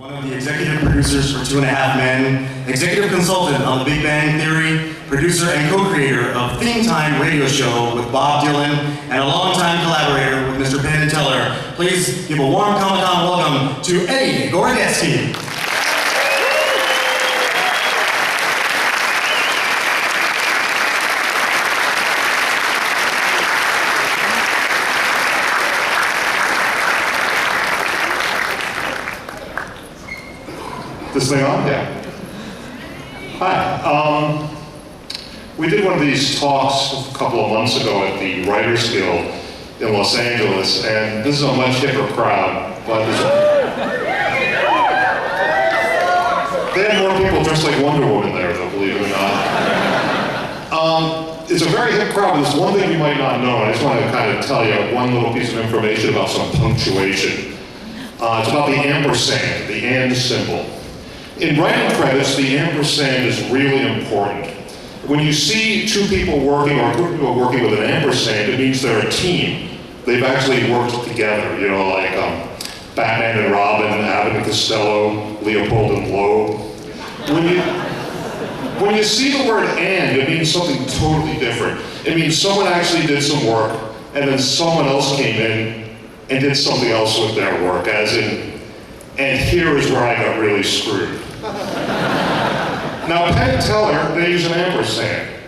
One of the executive producers for 2.5 Men, executive consultant on The Big Bang Theory, producer and co-creator of Theme Time radio show with Bob Dylan, and a longtime collaborator with Mr. Penn and Teller. Please give a warm Comic-Con welcome to Eddie Gorodetsky. This thing on? Yeah. Hi. We did one of these talks a couple of months ago at the Writers Guild in Los Angeles, and this is a much hipper crowd, but they had more people dressed like Wonder Woman there, though, believe it or not. It's a very hip crowd, but there's one thing you might not know, and I just want to kind of tell you one little piece of information about some punctuation. It's about the ampersand, the and symbol. In writing credits, the ampersand is really important. When you see two people working or a group of people working with an ampersand, it means they're a team. They've actually worked together, you know, like Batman and Robin, Abbott and Costello, Leopold and Loeb. When you see the word and, it means something totally different. It means someone actually did some work, and then someone else came in and did something else with their work, as in, and here is where I got really screwed. Now, Penn and Teller, they use an ampersand.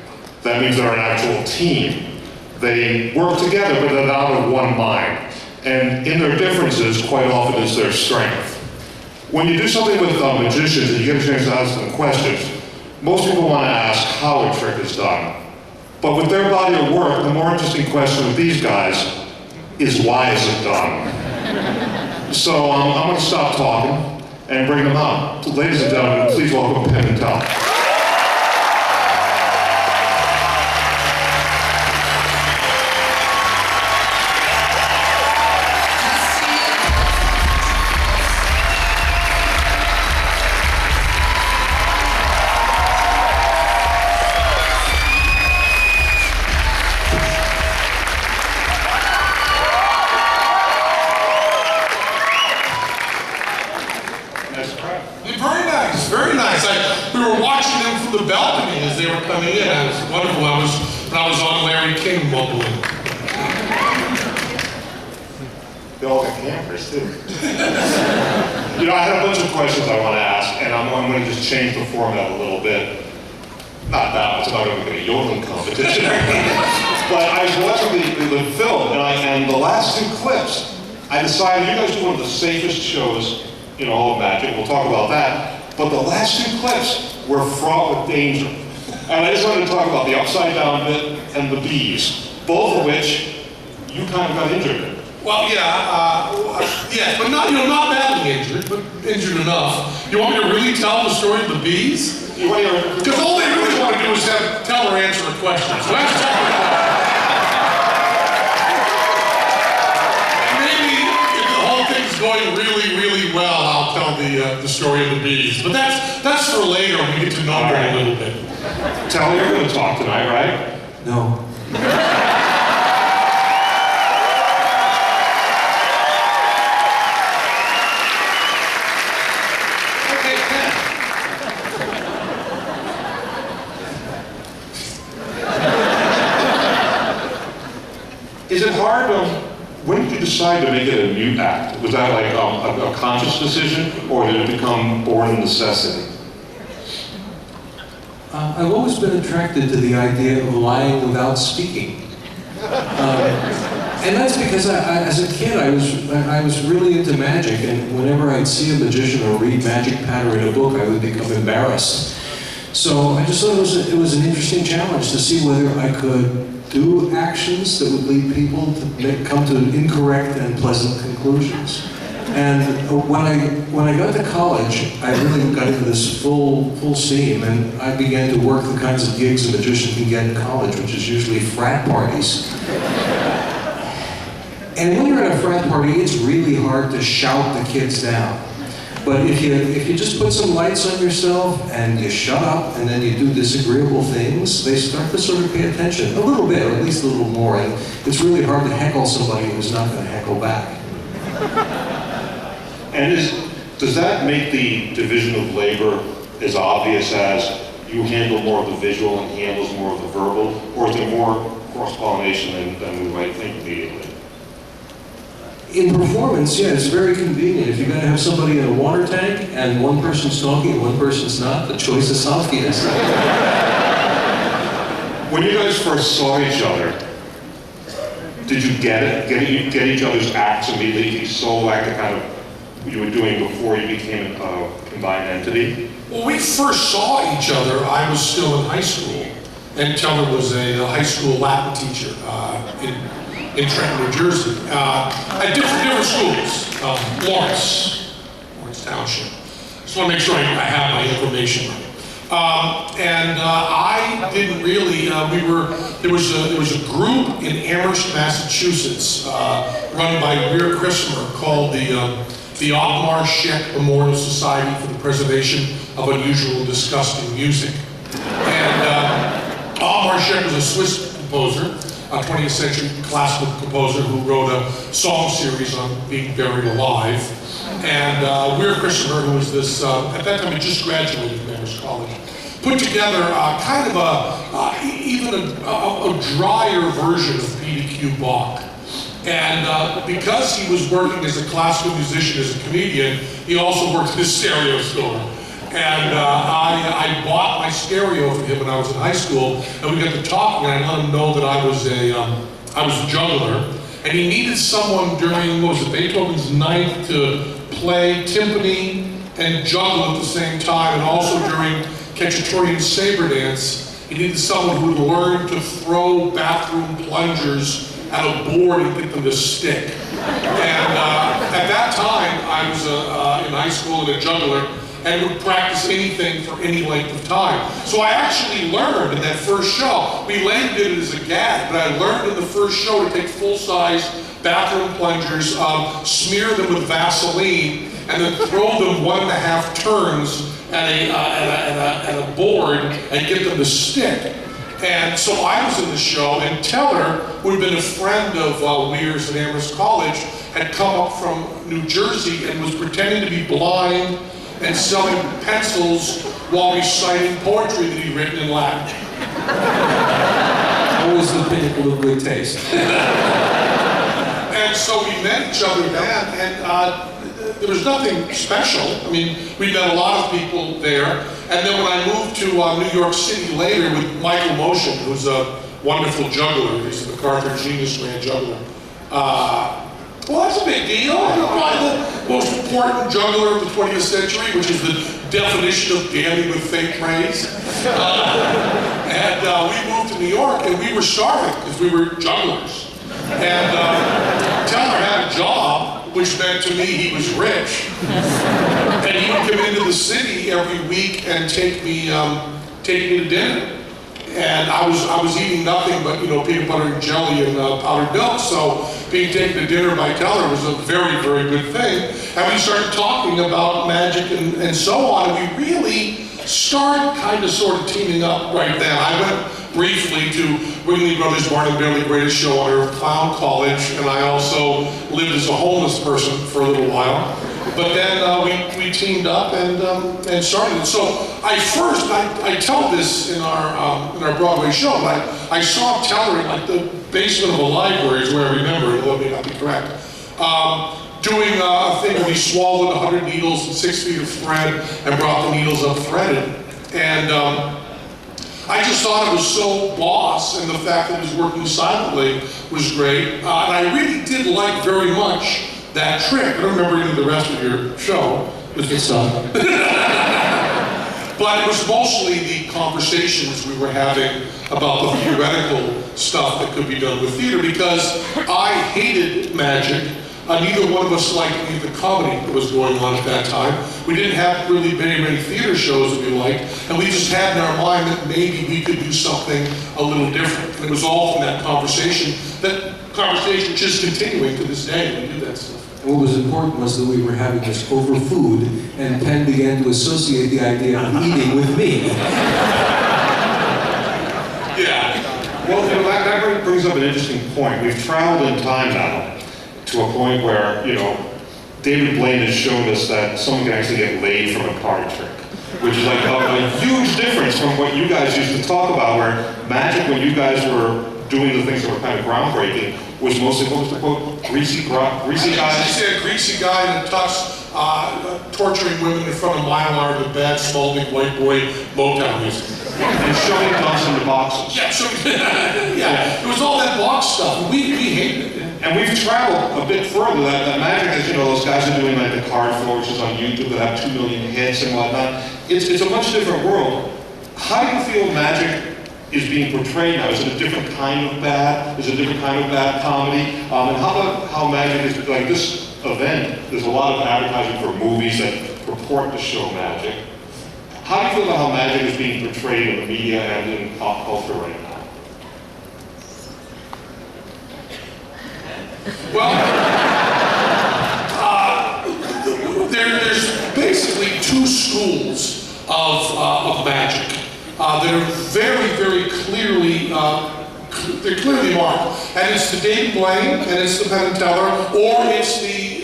That means they're an actual team. They work together, but they're out of one mind. And in their differences, quite often is their strength. When you do something with magicians and you get a chance to ask them questions, most people want to ask how a trick is done. But with their body of work, the more interesting question with these guys is why is it done? So I'm going to stop talking and bring them out. So, ladies and gentlemen, please welcome Penn and Teller. Very nice. We were watching them from the balcony as they were coming in. It was wonderful. When I was on Larry King bubbling. They all got cameras too. You know, I had a bunch of questions I want to ask, and I'm going to just change the format a little bit. Not that much. It's not going to be a yodeling competition. But I was watching the film, and the last two clips, I decided you guys are one of the safest shows in all of magic. We'll talk about that. But the last two clips were fraught with danger. And I just wanted to talk about the upside down bit and the bees, both of which you kind of got injured in. Well, yes, but not badly injured, but injured enough. You want me to really tell the story of the bees? Because all they really want to do is have Teller answer a question. So that's Teller. Going really, really well, I'll tell the story of the bees. But that's for later when we get to know her a little bit. Teller, you're going to talk tonight, right? No. Okay, Penn. Is it hard when did you decide to make it a mute act? Was that like a conscious decision, or did it become born necessity? I've always been attracted to the idea of lying without speaking. And that's because as a kid, I was really into magic, and whenever I'd see a magician or read magic patter in a book, I would become embarrassed. So I just thought it was an interesting challenge to see whether I could do actions that would lead people to come to incorrect and pleasant conclusions. And when I got to college, I really got into this full steam, and I began to work the kinds of gigs a magician can get in college, which is usually frat parties. And when you're at a frat party, it's really hard to shout the kids down. But if you just put some lights on yourself and you shut up and then you do disagreeable things, they start to sort of pay attention a little bit, or at least a little more. And it's really hard to heckle somebody who's not going to heckle back. And Does that make the division of labor as obvious as you handle more of the visual and he handles more of the verbal, or is there more cross-pollination than we might think immediately? In performance, yeah, it's very convenient. If you're going to have somebody in a water tank and one person's talking and one person's not, the choice is obvious. When you guys first saw each other, did you get it? Get each other's acts immediately? You saw like the kind of what you were doing before you became a combined entity? Well, we first saw each other, I was still in high school, and Teller was a high school Latin teacher in Trenton, New Jersey, at different schools, Lawrence Township. Just want to make sure I have my information right. I didn't really, there was a group in Amherst, Massachusetts, run by Weir Christopher called the Otmar Scheck Memorial Society for the Preservation of Unusual and Disgusting Music. And Otmar Scheck was a Swiss composer, a 20th century classical composer who wrote a song series on being buried alive. And Weir Christopher, who was this, at that time he just graduated from Amherst College, put together kind of even a drier version of PDQ Bach. And because he was working as a classical musician, as a comedian, he also worked in a stereo store. And I bought my stereo for him when I was in high school, and we got to talking, and I let him know that I was a juggler. And he needed someone during, what was it, Beethoven's Ninth to play timpani and juggle at the same time, and also during Cacciatorian saber dance, he needed someone who would learn to throw bathroom plungers at a board and get them to stick. And at that time, I was in high school and a juggler, and would practice anything for any length of time. So I actually learned in that first show. We later did it as a gag, but I learned in the first show to take full-size bathroom plungers, smear them with Vaseline, and then throw them 1.5 turns at a board and get them to stick. And so I was in the show, and Teller, who had been a friend of Weir's at Amherst College, had come up from New Jersey and was pretending to be blind and selling pencils while reciting poetry that he'd written in Latin. Always the pinnacle of good taste. And so we met each other then, and there was nothing special. I mean, we met a lot of people there. And then when I moved to New York City later with Michael Motion, who's a wonderful juggler, he's a MacArthur Genius Grand juggler. Well, that's a big deal. You're probably the most important juggler of the 20th century, which is the definition of damning with faint praise. And we moved to New York, and we were starving because we were jugglers. And Teller had a job, which meant to me he was rich. And he would come into the city every week and take me to dinner. And I was eating nothing but, peanut butter and jelly and powdered milk. So being taken to dinner by Teller was a very, very good thing. And we started talking about magic and so on. And we really started kind of sort of teaming up right then. I went briefly to Ringling Brothers Barnum and Bailey Greatest Show on Earth Clown College. And I also lived as a homeless person for a little while. But then we teamed up and started it. So I tell this in our Broadway show, but I saw Teller in like the basement of a library, is where I remember it, although it may not be correct, doing a thing where he swallowed 100 needles and 6 feet of thread and brought the needles up threaded. And I just thought it was so boss, and the fact that he was working silently was great. And I really did like very much that trick. I don't remember any of the rest of your show. It's fun. But it was mostly the conversations we were having about the theoretical stuff that could be done with theater, because I hated magic. Neither one of us liked any of the comedy that was going on at that time. We didn't have really very many theater shows that we liked, and we just had in our mind that maybe we could do something a little different. And it was all from that conversation just continuing to this day. We do that stuff. What was important was that we were having this over food, and Penn began to associate the idea of eating with me. Yeah. Well, that brings up an interesting point. We've traveled in time now to a point where, David Blaine has shown us that someone can actually get laid from a card trick, which is like a huge difference from what you guys used to talk about, where magic, when you guys were doing the things that were kind of groundbreaking, was mostly, what was the quote? Greasy guys? She said, greasy guy in a tux, torturing women in front of Mile Art with bad, smoldering white boy Motown music. And shoving dumps into boxes. Yeah, yeah, it was all that box stuff. We hated it. And we've traveled a bit further. That magic, as you know, those guys are doing like the card floor, which is on YouTube, that have 2 million hits and whatnot. It's a much different world. How do you feel magic is being portrayed now? Is it a different kind of bad? Is it a different kind of bad comedy? And how about how magic is, like this event, there's a lot of advertising for movies that purport to show magic. How do you feel about how magic is being portrayed in the media and in pop culture right now? Well, there's basically two schools of magic. They're very clearly they're clearly marked, and it's the David Blaine, and it's the Penn and Teller, or it's the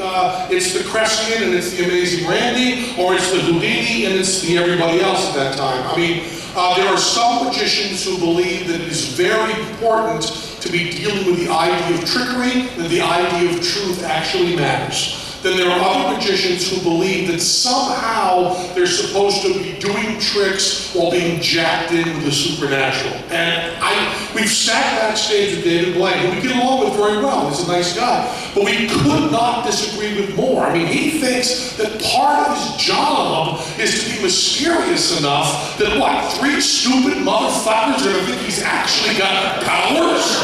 Kreskin, and it's the Amazing Randy, or it's the Houdini, and it's the everybody else at that time. I mean, there are some magicians who believe that it is very important to be dealing with the idea of trickery, that the idea of truth actually matters. Then there are other magicians who believe that somehow they're supposed to be doing tricks while being jacked in with the supernatural. And we've sat backstage with David Blaine, who we get along with very well. He's a nice guy. But we could not disagree with more. I mean, he thinks that part of his job is to be mysterious enough that, what, 3 stupid motherfuckers are going to think he's actually got powers?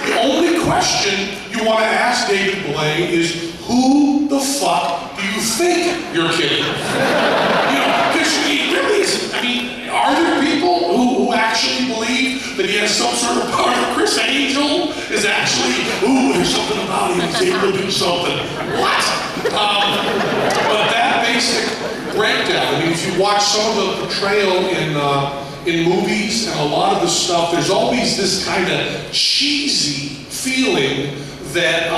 The only question you want to ask David Blaine is, who the fuck do you think you're kidding? You know, because he really isn't. I mean, are there people who actually believe that he has some sort of power? Chris Angel is actually, ooh, there's something about him, he's able to do something. What? But that basic breakdown, I mean, if you watch some of the portrayal in movies and a lot of the stuff, there's always this kind of cheesy feeling that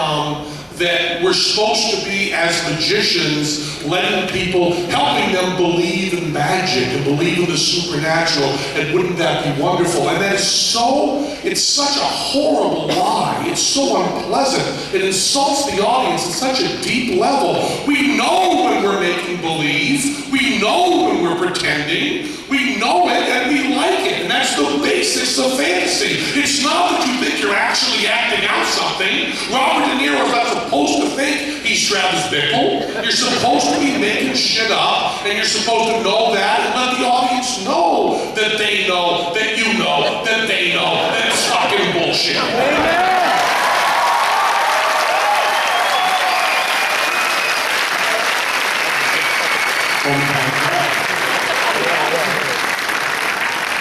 that we're supposed to be, as magicians, letting people, helping them believe in magic and believe in the supernatural, and wouldn't that be wonderful? And that is so, it's such a horrible lie. It's so unpleasant. It insults the audience at such a deep level. We know when we're making believe. We know when we're pretending. We know it and we like it. And that's the basics of fantasy. It's not that you think you're actually acting out something. Robert De Niro's not supposed to think he's Travis Bickle. You're supposed to be making shit up, and you're supposed to know that and let the audience know that they know, that you know, that they know, that it's fucking bullshit. Amen.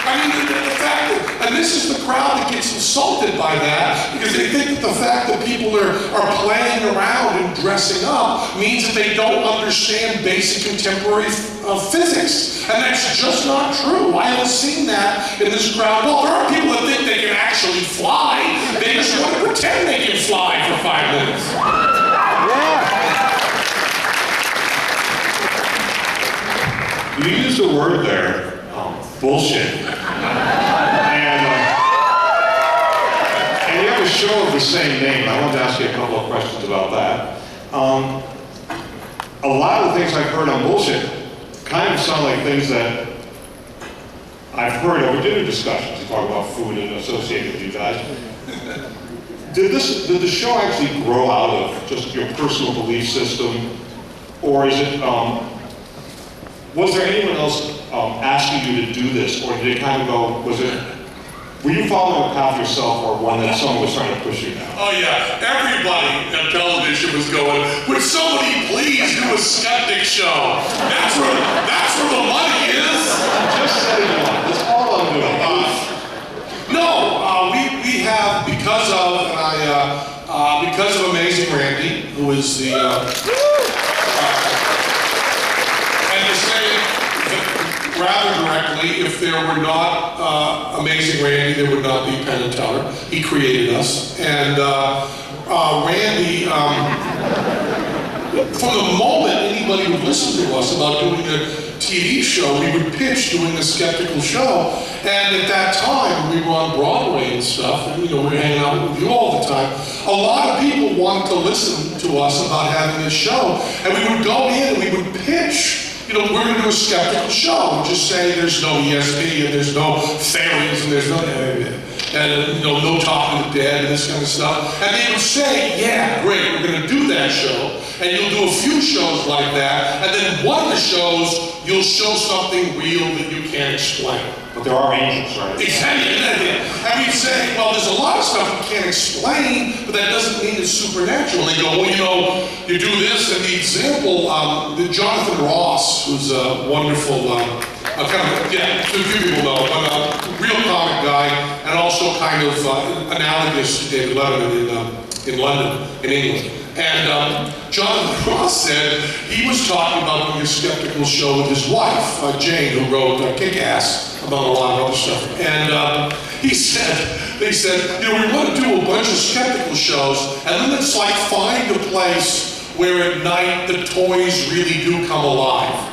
I mean, the fact that, and this is the crowd that gets insulted by that, because they think that the fact that people are playing around and dressing up means that they don't understand basic contemporary physics. And that's just not true. I haven't seen that in this crowd. Well, there are people that think they can actually fly. They just want to pretend they can fly for 5 minutes. You used a word there, bullshit. And you have a show of the same name. I wanted to ask you a couple of questions about that. A lot of the things I've heard on bullshit kind of sound like things that I've heard over dinner discussions. You talk about food and associated with you guys. Did the show actually grow out of just your personal belief system, or is it? Was there anyone else asking you to do this, or did it kind of go? Were you following a path yourself, or one that someone was trying to push you down? Oh yeah, everybody on television was going, would somebody please do a skeptic show? That's where the money is. Just setting it up. That's all I'm doing. No, we have, because of Amazing Randy, who is the rather directly, if there were not Amazing Randy, there would not be Penn and Teller. He created us. And Randy, from the moment anybody would listen to us about doing a TV show, we would pitch doing a skeptical show. And at that time, we were on Broadway and stuff, and we were hanging out with you all the time. A lot of people wanted to listen to us about having a show. And we would go in and we would pitch. We're going to do a skeptical show. We'd just say there's no ESP and there's no fairies and there's no no talking to the dead and this kind of stuff. And they would say, yeah, great, we're going to do that show. And you'll do a few shows like that. And then one of the shows, you'll show something real that you can't explain. But there are angels, right? Exactly. And we'd say, well, there's a lot of stuff you can't explain, but that doesn't mean it's supernatural. And they go, well, you do this. And the example, Jonathan Ross, who's a wonderful, a few people know, but a real comic guy, and also kind of analogous to David Letterman in London, in England. And Jonathan Ross said he was talking about doing a skeptical show with his wife, Jane, who wrote Kick-Ass, among a lot of other stuff. And they said, we want to do a bunch of skeptical shows, and then it's like find a place where at night the toys really do come alive.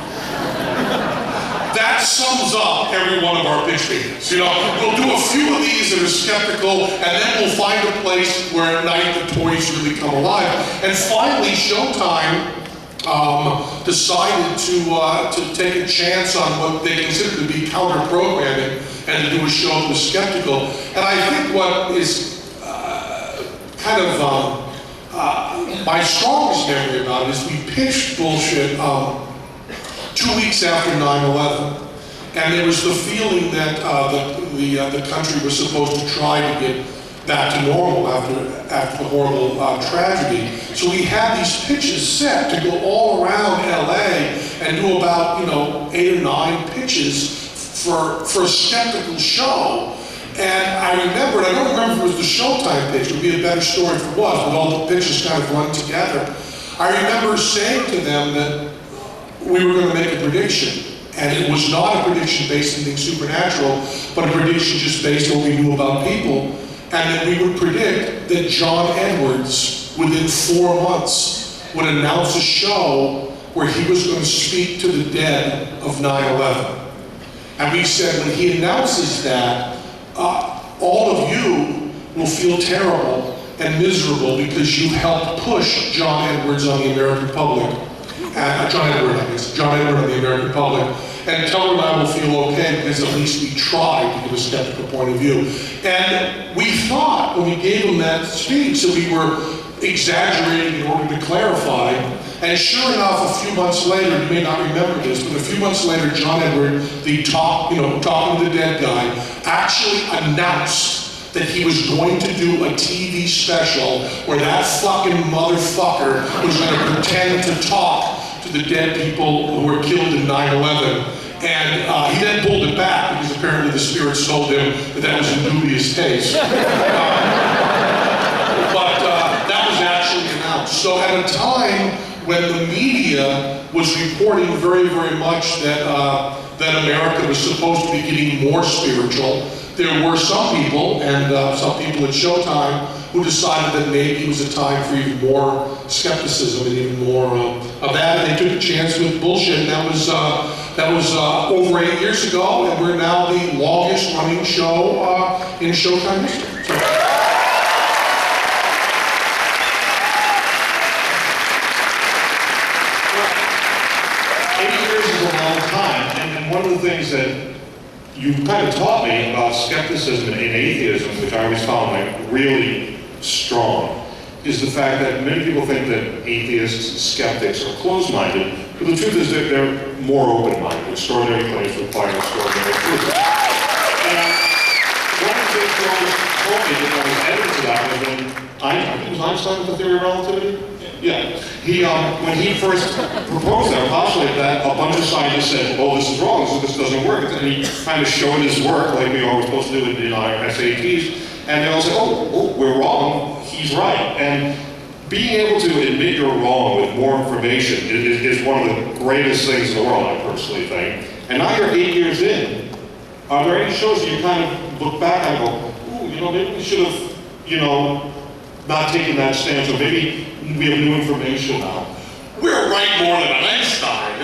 That sums up every one of our pitch meetings. We'll do a few of these that are skeptical, and then we'll find a place where at night the toys really come alive. And finally, Showtime decided to take a chance on what they consider to be counter-programming and to do a show that was skeptical. And I think what is my strongest memory about it is we pitched Bullshit 2 weeks after 9/11, and there was the feeling that the country was supposed to try to get back to normal after the horrible tragedy. So we had these pitches set to go all around LA and do about 8 or 9 pitches for a skeptical show. And I remember, and I don't remember if it was the Showtime pitch, it would be a better story if it was, but all the pitches kind of run together. I remember saying to them that we were going to make a prediction, and it was not a prediction based on anything supernatural, but a prediction just based on what we knew about people, and that we would predict that John Edwards, within 4 months, would announce a show where he was going to speak to the dead of 9/11. And we said, when he announces that, all of you will feel terrible and miserable because you helped push John Edwards on the American public. John Edward on the American public. And Teller and I will feel okay because at least we tried to give a skeptical point of view. And we thought, when we gave him that speech, that we were exaggerating in order to clarify. And sure enough, a few months later, you may not remember this, but a few months later, John Edward, the talking to the dead guy, actually announced that he was going to do a TV special where that fucking motherfucker was going to pretend to talk to the dead people who were killed in 9/11. And he then pulled it back because apparently the spirits told him that was in dubious taste. But that was actually announced. So at a time when the media was reporting very, very much that America was supposed to be getting more spiritual, there were some people, and some people at Showtime, who decided that maybe it was a time for even more skepticism and even more of that. And they took a chance with Bullshit, and that was over 8 years ago, and we're now the longest running show in Showtime history. So. 8 years is a long time, and one of the things that you kind of taught me about skepticism and atheism, which I always found really strong, is the fact that many people think that atheists, skeptics are closed-minded, but the truth is that they're more open-minded. Extraordinary claims require extraordinary proof. And one of the things you always told me that was evidence of that was when I think it was Einstein with the theory of relativity? Yeah. When he first proposed that, postulated that, a bunch of scientists said, oh, this is wrong, so this doesn't work. And he kind of showed his work, like we are supposed to do in our SATs, and they all said, oh, we're wrong, he's right. And being able to admit you're wrong with more information is one of the greatest things in the world, I personally think. And now you're 8 years in. Are there any shows that you kind of look back and go, ooh, you know, maybe we should have, you know, not taken that stance, or maybe we have new information now? We're right more than Einstein.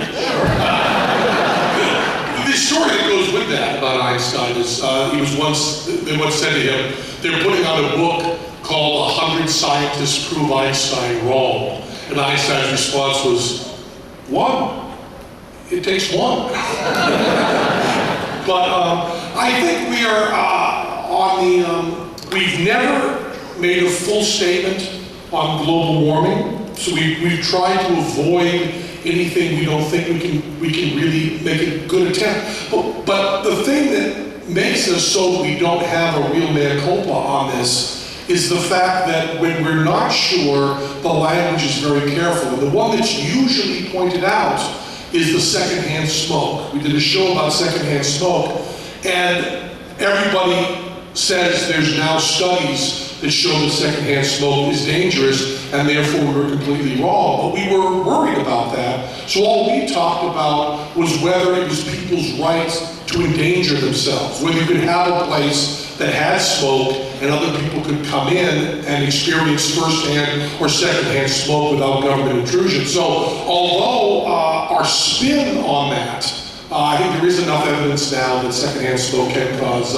The story that goes with that about Einstein is they once said to him, they're putting out a book called 100 Scientists Prove Einstein Wrong. And Einstein's response was, one. It takes one. But I think we are we've never made a full statement on global warming. So we've tried to avoid anything we don't think we can really make a good attempt. But the thing that makes us so that we don't have a real mea culpa on this is the fact that when we're not sure, the language is very careful. And the one that's usually pointed out is the secondhand smoke. We did a show about secondhand smoke, and everybody says there's now studies that show that secondhand smoke is dangerous, and therefore we were completely wrong. But we were worried about that. So all we talked about was whether it was people's rights to endanger themselves, whether you could have a place that had smoke and other people could come in and experience firsthand or secondhand smoke without government intrusion. So although our spin on that, I think there is enough evidence now that secondhand smoke can cause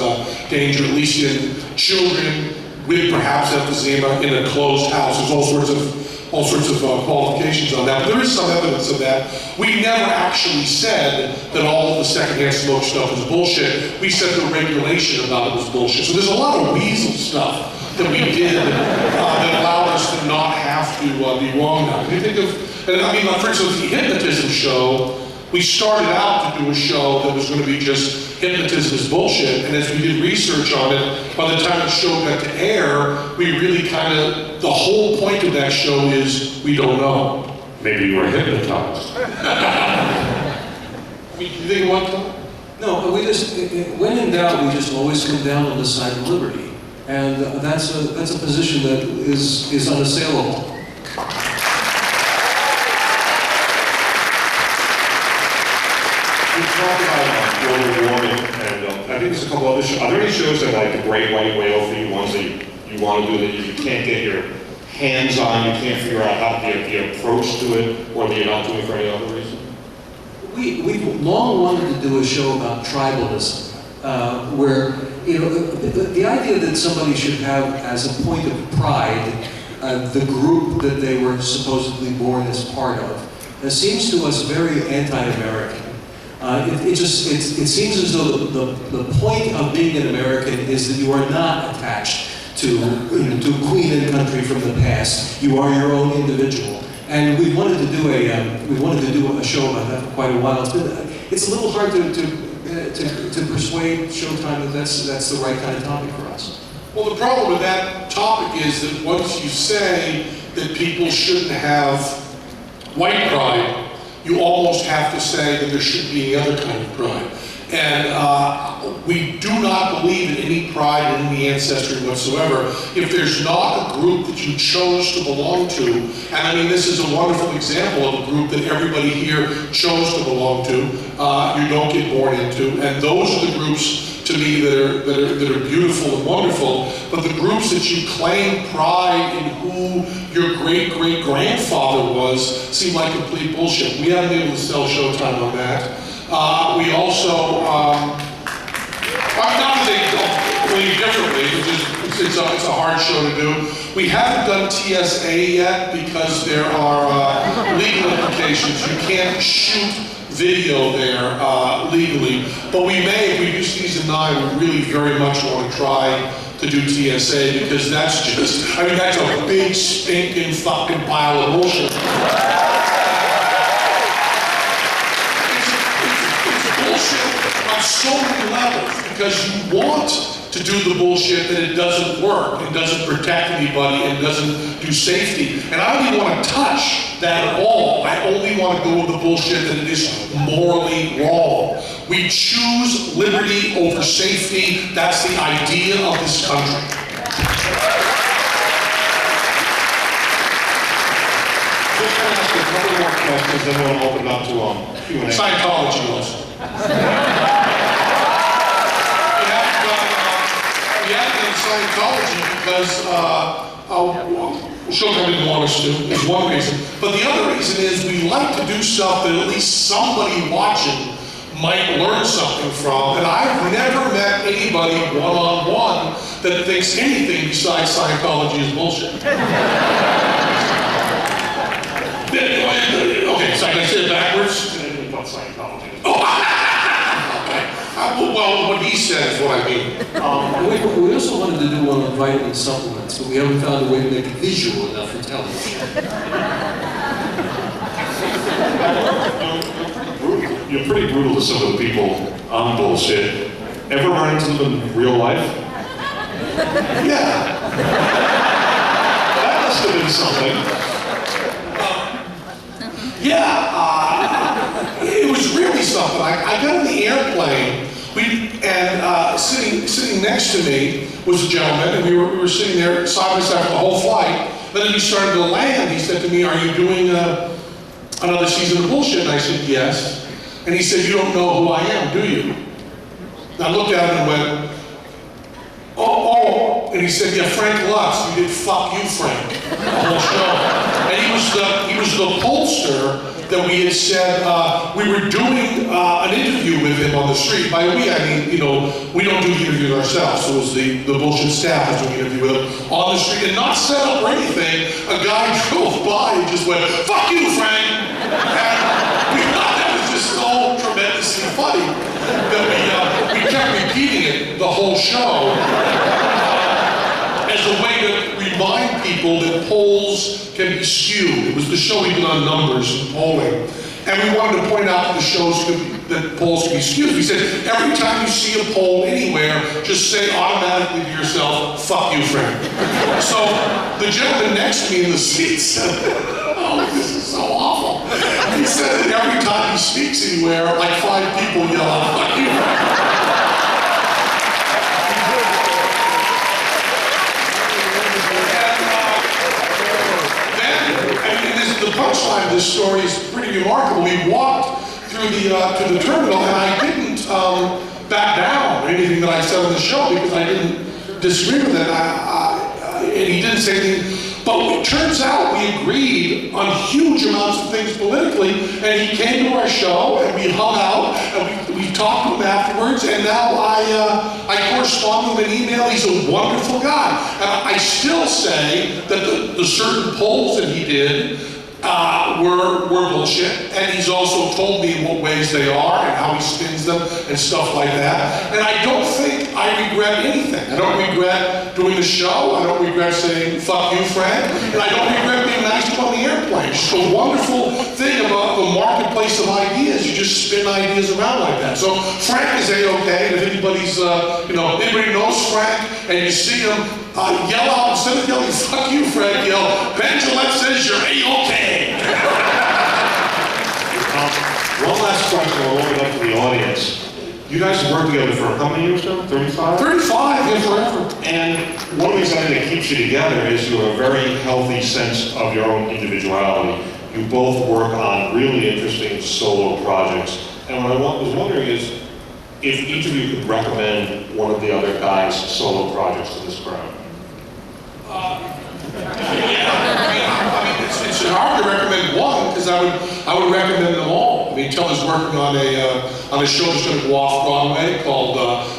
danger, at least in children with perhaps emphysema in a closed house. There's all sorts of qualifications on that, but there is some evidence of that. We never actually said that all of the secondhand smoke stuff was bullshit. We said the regulation about it was bullshit. So there's a lot of weasel stuff that we did that allowed us to not have to be wrong now. Can you think of, and I mean, for instance, the hypnotism show, we started out to do a show that was going to be just hypnotism is bullshit, and as we did research on it, by the time the show got to air, we really the whole point of that show is we don't know. Maybe you were hypnotized. You think what, Tom? No, we just, when in doubt, we just always come down on the side of liberty. And that's a position that is unassailable. We talked about global warming, and I think there's a couple other shows. Are there any shows that like the Great White Whale for you, ones that you want to do that you can't get your hands on, you can't figure out how the approach to it, or that you're not doing for any other reason? We've long wanted to do a show about tribalism, where, you know, the idea that somebody should have as a point of pride the group that they were supposedly born as part of, seems to us very anti-American. It seems as though the point of being an American is that you are not attached to queen and country from the past. You are your own individual. And we wanted to do a show about that for quite a while. It's a little hard to persuade Showtime that that's the right kind of topic for us. Well, the problem with that topic is that once you say that people shouldn't have white pride, you almost have to say that there shouldn't be any other kind of pride. And we do not believe in any pride in any ancestry whatsoever if there's not a group that you chose to belong to. And I mean, this is a wonderful example of a group that everybody here chose to belong to, you don't get born into. And those are the groups, to me, that are beautiful and wonderful. But the groups that you claim pride in who your great-great-grandfather was seem like complete bullshit. We haven't been able to sell Showtime on that. We also, not that they don't believe differently, it's a hard show to do. We haven't done TSA yet because there are legal implications. You can't shoot video there legally, but we may, if we do season 9, we really very much want to try to do TSA, because that's just, I mean, that's a big stinking fucking pile of bullshit. On so many levels, because you want to do the bullshit that it doesn't work, and doesn't protect anybody, and doesn't do safety. And I don't even want to touch that at all. I only want to go with the bullshit that it is morally wrong. We choose liberty over safety. That's the idea of this country. Just want to ask you a couple more questions. questions, then we'll open it up to Q&A. Scientology also. We haven't done Scientology because Sugar didn't want us to, is one reason. But the other reason is we like to do stuff that at least somebody watching might learn something from. And I've never met anybody one-on-one that thinks anything besides Scientology is bullshit. Okay, so I can say it backwards? What Scientology is. Oh, okay. Well, what he said is what I mean. We also wanted to do one on vitamin supplements, but we haven't found a way to make it visual enough for television. You're pretty brutal to some of the people on bullshit. Ever run into them in real life? Yeah. That must have been something. It was really something. I got on the airplane, and sitting next to me was a gentleman, and we were sitting there side by side for the whole flight. Then as we started to land, he said to me, "Are you doing another season of bullshit?" And I said, "Yes." And he said, "You don't know who I am, do you?" And I looked at him and went, oh. And he said, "Yeah, Frank Lutz, you did fuck you, Frank, the whole show." And he was the pollster that we had said, we were doing an interview with him on the street. By we, I mean, we don't do the interviews ourselves. So it was the bullshit staff was doing the interview with him on the street and not set up or anything. A guy drove by and just went, "Fuck you, Frank." And we thought that was just so tremendously funny that we kept repeating it the whole show as a way to remind people that polls can be skewed. It was the show we did on numbers and polling. And we wanted to point out that polls can be skewed. We said, every time you see a poll anywhere, just say automatically to yourself, "Fuck you, Frank." So the gentleman next to me in the seat said, "Oh, this is so awful." He said that every time he speaks anywhere, like 5 people yell out, "Fuck you, Frank." The punchline of this story is pretty remarkable. We walked through to the terminal, and I didn't back down or anything that I said on the show because I didn't disagree with it. And he didn't say anything. But it turns out we agreed on huge amounts of things politically, and he came to our show, and we hung out, and we talked to him afterwards, and now I correspond with him in email. He's a wonderful guy. And I still say that the certain polls that he did were bullshit, and he's also told me in what ways they are and how he spins them and stuff like that. And I don't think I regret anything. I don't regret doing the show. I don't regret saying "fuck you, Frank," and I don't regret being nice to him on the airplane. It's just a wonderful thing about the marketplace of ideas. You just spin ideas around like that. So Frank is A-okay. If anybody's, anybody knows Frank and you see him, yell out, instead of yelling "fuck you, Frank," yell, "Penn says you're A-okay." One last question, I'll open it up to the audience. You guys have worked together for how many years now? 35? 35, yeah, forever. And one of the things I think that keeps you together is you have a very healthy sense of your own individuality. You both work on really interesting solo projects. And what I was wondering is if each of you could recommend one of the other guys' solo projects to this crowd. It's hard to recommend one because I would recommend them all. I mean, Teller's working on a show that's going to go off Broadway called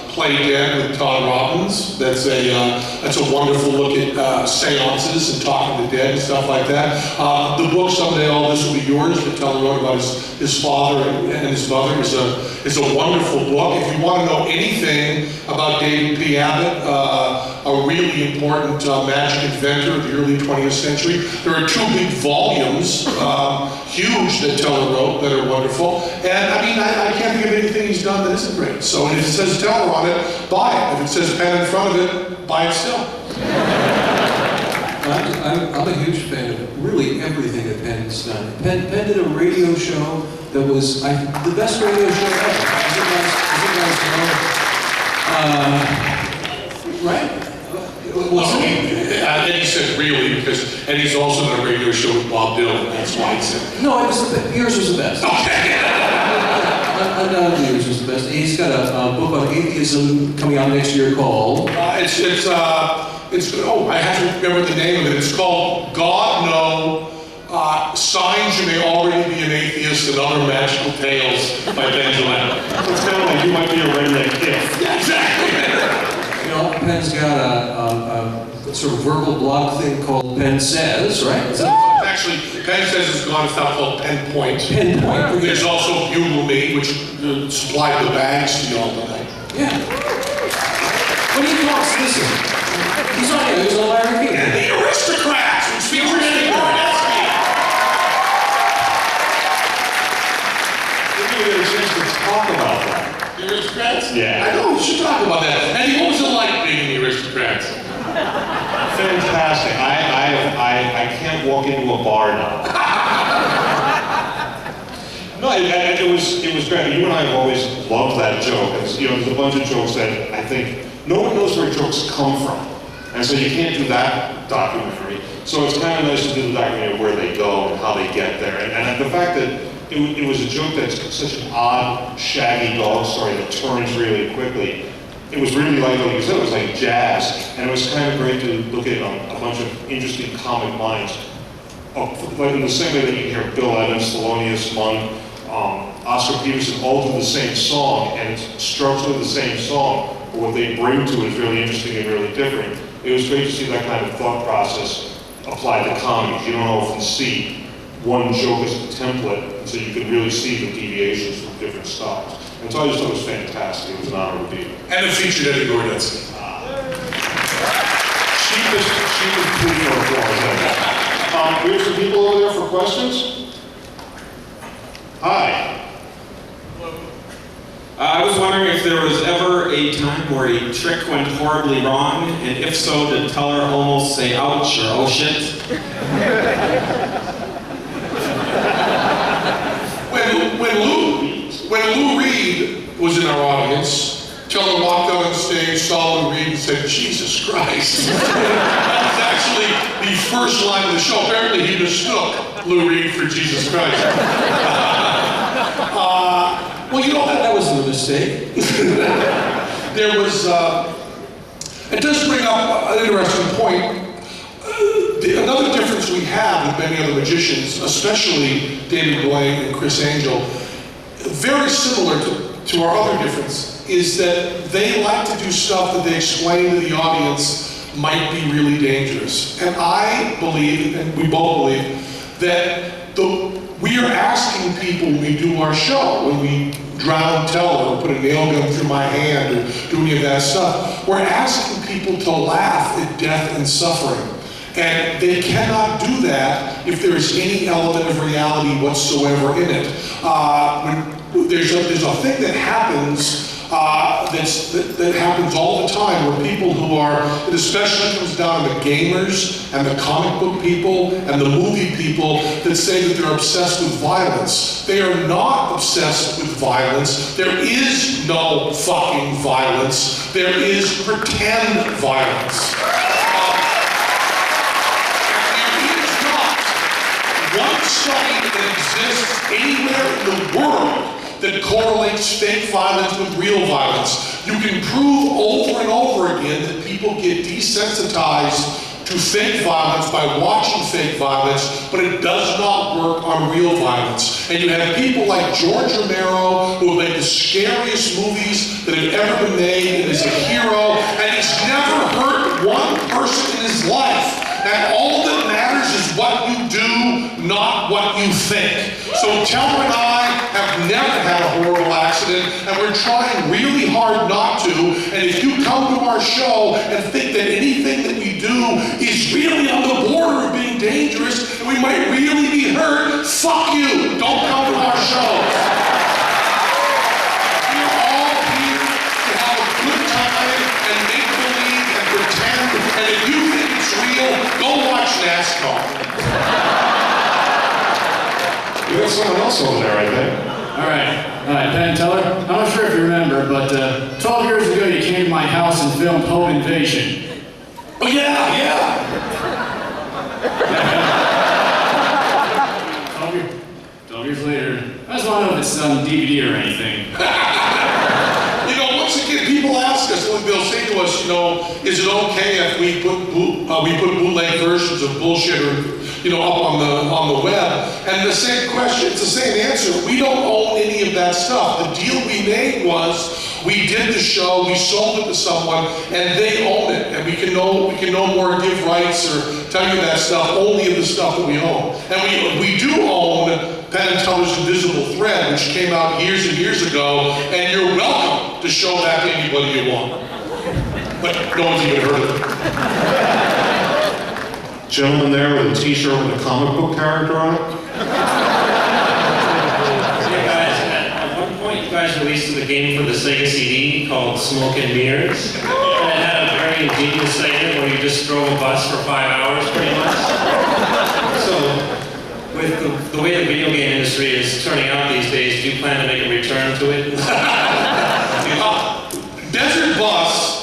Play Dead with Todd Robbins. That's a wonderful look at seances and talking to dead and stuff like that. The book "Someday All This Will Be Yours" that Teller wrote about his father and his mother is a wonderful book. If you want to know anything about David P. Abbott, a really important magic inventor of the early 20th century, there are 2 big volumes, huge, that Teller wrote that are wonderful. And I mean, I can't think of anything he's done that isn't great. So if it says Teller on it, buy it. If it says Penn in front of it, buy it still. I'm a huge fan of really everything that Penn's done. Penn did a radio show that was the best radio show ever. As you guys know. Right? And he said really because, and and he's also done a radio show with Bob Dylan. That's why he said. No, yours was the best. Okay. Undoubtedly, yours was the best. He's got a book on atheism coming out next year called. Oh, I have to remember the name of it. It's called God No. Signs You May Already Be an Atheist and Other Magical Tales by Ben Gillette. It's kind of like you might be a redneck if. Yeah, exactly. You know, Penn's got a sort of verbal blog thing called Penn Says, right? Actually, Penn Says it's gone. It's now called Penn Point. Penn Point. There's also Bugle Me, which supplied the bags to y'all tonight. Yeah. When he talks, listen. He's on Larry King. And the Aristocrats, which features Steve Gornetsky. We're going to get a chance to talk about that. The Aristocrats? Yeah. I know, we should talk about that. And what was it like being in the Aristocrats? Fantastic. I can't walk into a bar now. No, it was great. You and I have always loved that joke. There's a bunch of jokes that I think no one knows where jokes come from. And so you can't do that documentary. So it's kind of nice to do the documentary of where they go and how they get there. And the fact that it was a joke that's such an odd, shaggy dog story that turns really quickly. It was really like you said, it was like jazz. And it was kind of great to look at a bunch of interesting comic minds. Like in the same way that you hear Bill Evans, Thelonious Monk, Oscar Peterson all do the same song, and it's structurally the same song, but what they bring to it is really interesting and really different. It was great to see that kind of thought process applied to comedy. You don't often see one joke as a template, and so you can really see the deviations from different styles. And so I just thought it was fantastic. It was an honor to be here. And it featured Eddie Gornetsky. She was pretty for applause. We have some people over there for questions. Hi. I was wondering if there was ever a time where a trick went horribly wrong, and if so, did Teller almost say ouch or oh shit? When Lou Reed was in our audience, Teller walked out on stage, saw Lou Reed, and said, "Jesus Christ." That was actually the first line of the show. Apparently he mistook Lou Reed for Jesus Christ. Well, that wasn't a mistake. There was, it does bring up an interesting point. Another difference we have with many other magicians, especially David Blaine and Chris Angel, very similar to our other difference, is that they like to do stuff that they explain to the audience might be really dangerous. And I believe, and we both believe, that we are asking people when we do our show, when we drown Teller or put a nail gun through my hand or do any of that stuff, we're asking people to laugh at death and suffering. And they cannot do that if there is any element of reality whatsoever in it. When there's a thing that happens that happens all the time where people who are, it especially comes down to the gamers and the comic book people and the movie people that say that they're obsessed with violence. They are not obsessed with violence. There is no fucking violence. There is pretend violence. One study that exists anywhere in the world that correlates fake violence with real violence. You can prove over and over again that people get desensitized to fake violence by watching fake violence, but it does not work on real violence. And you have people like George Romero, who have made the scariest movies that have ever been made, and is a hero, and he's never hurt one person in his life. And all that matters is what you do, not what you think. So Teller and I have never had a horrible accident, and we're trying really hard not to. And if you come to our show and think that anything that we do is really on the border of being dangerous, and we might really be hurt, fuck you. Don't come to our show. We're all here to have a good time and make believe and pretend. And if you think it's real, go watch NASCAR. You got someone else over there, I think. All right, Penn and Teller. I'm not sure if you remember, but 12 years ago you came to my house and filmed Home Invasion. Oh yeah. you know, is it okay if we put bootleg versions of bullshit or, you know, up on the web? And the same question, it's the same answer. We don't own any of that stuff. The deal we made was we did the show, we sold it to someone, and they own it. And we can no more give rights or tell you that stuff, only of the stuff that we own. And we do own Penn and Teller's Invisible Thread, which came out years and years ago, and you're welcome to show that to anybody you want. But no one's even heard of it. Gentleman there with a t-shirt with a comic book character on it. Hey guys, at one point you guys released a game for the Sega CD called Smoke and Mirrors. And it had a very ingenious segment where you just drove a bus for 5 hours pretty much. So, with the way the video game industry is turning out these days, do you plan to make a return to it? Desert Bus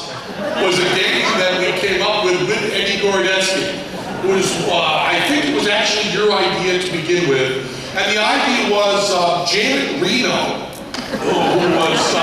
was a game that we came up with Eddie Gorodetsky. It was, I think it was actually your idea to begin with. And the idea was Janet Reno, who was,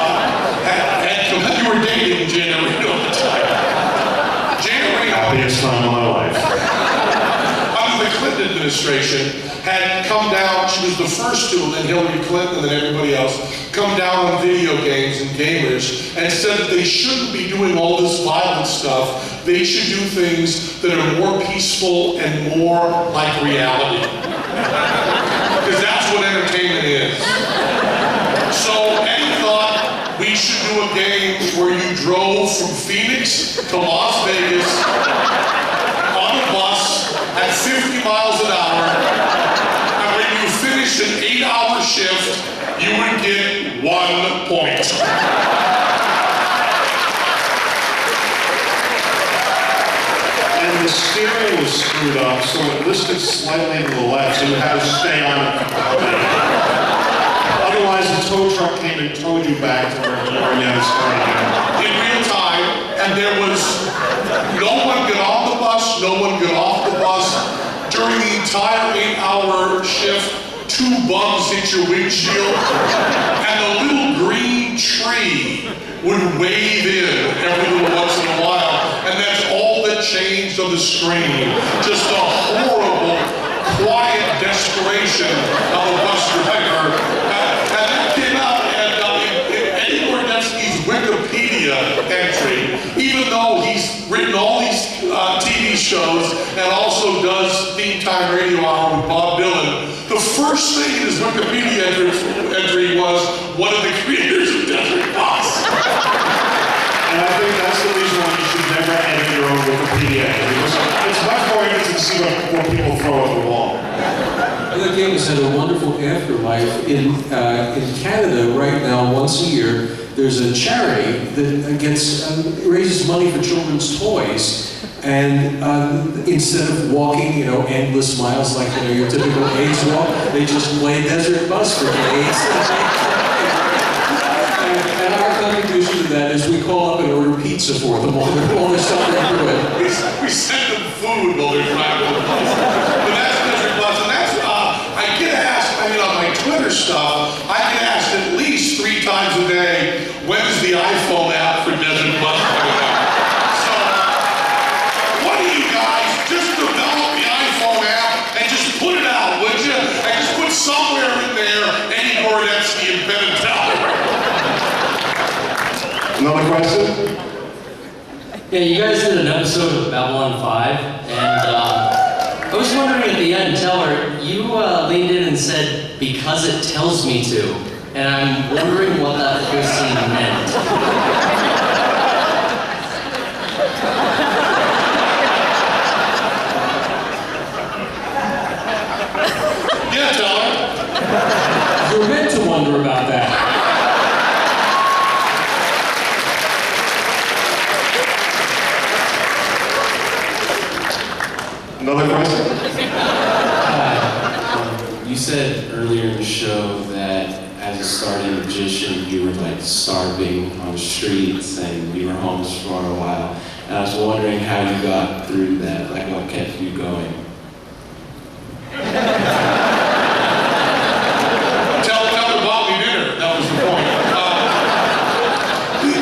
you were dating Janet Reno at the time. Janet Reno. Happiest time of my life. Under the Clinton administration, had come down, she was the first to, and then Hillary Clinton and then everybody else, come down on video games and gamers, and said that they shouldn't be doing all this violent stuff. They should do things that are more peaceful and more like reality. Because that's what entertainment is. So Eddie thought we should do a game where you drove from Phoenix to Las Vegas on a bus at 50 miles an hour, and when you finish an 8-hour shift, you would get 1 point. And the steering was screwed up, so it listed slightly to the left, so you had to stay on it. Otherwise, the tow truck came and towed you back to where you were again starting again. In real time, and there was no one got on the bus, no one got off the bus. During the entire 8-hour shift, 2 bugs hit your windshield, and a little green tree would wave in every little once in a while, and that's all that changed on the screen. Just a horrible, quiet desperation of a bus driver. And that came out in Eddie Gorodetsky's Wikipedia entry, even though he's written all these TV shows and also does Theme Time Radio Hour with Bob Dylan. The first thing in his Wikipedia entry was one of the creators of Desert Bus. And I think that's the reason why you should never edit your own Wikipedia entry. It's much more interesting to see what people throw at the wall. The game has had a wonderful afterlife. In Canada right now, once a year, there's a charity that raises money for children's toys. And instead of walking, endless miles like your typical AIDS walk, they just play Desert Bus for AIDS. And our contribution to that is we call up and order pizza for them while they're suffering through it. We send them food while they're driving on the bus. But that's Desert Bus, and that's, I get asked, on my Twitter stuff, I get asked at least 3 times a day, when's the iPhone app for Desert Bus coming out? So, why don't you guys just develop the iPhone app and just put it out, would you? And just put somewhere in there, Eddie Gorodetsky and Penn and Teller. Another question? Yeah, you guys did an episode of Babylon 5, and I was wondering at the end, Teller, you leaned in and said, "Because it tells me to," and I'm wondering what that whole scene meant. Yeah, Teller. You're meant to wonder about that. Another question? You said earlier in the show that as a starting magician, you were like starving on the streets and you were homeless for a while. And I was wondering how you got through that, like what kept you going. Tell her bought me dinner. That was the point.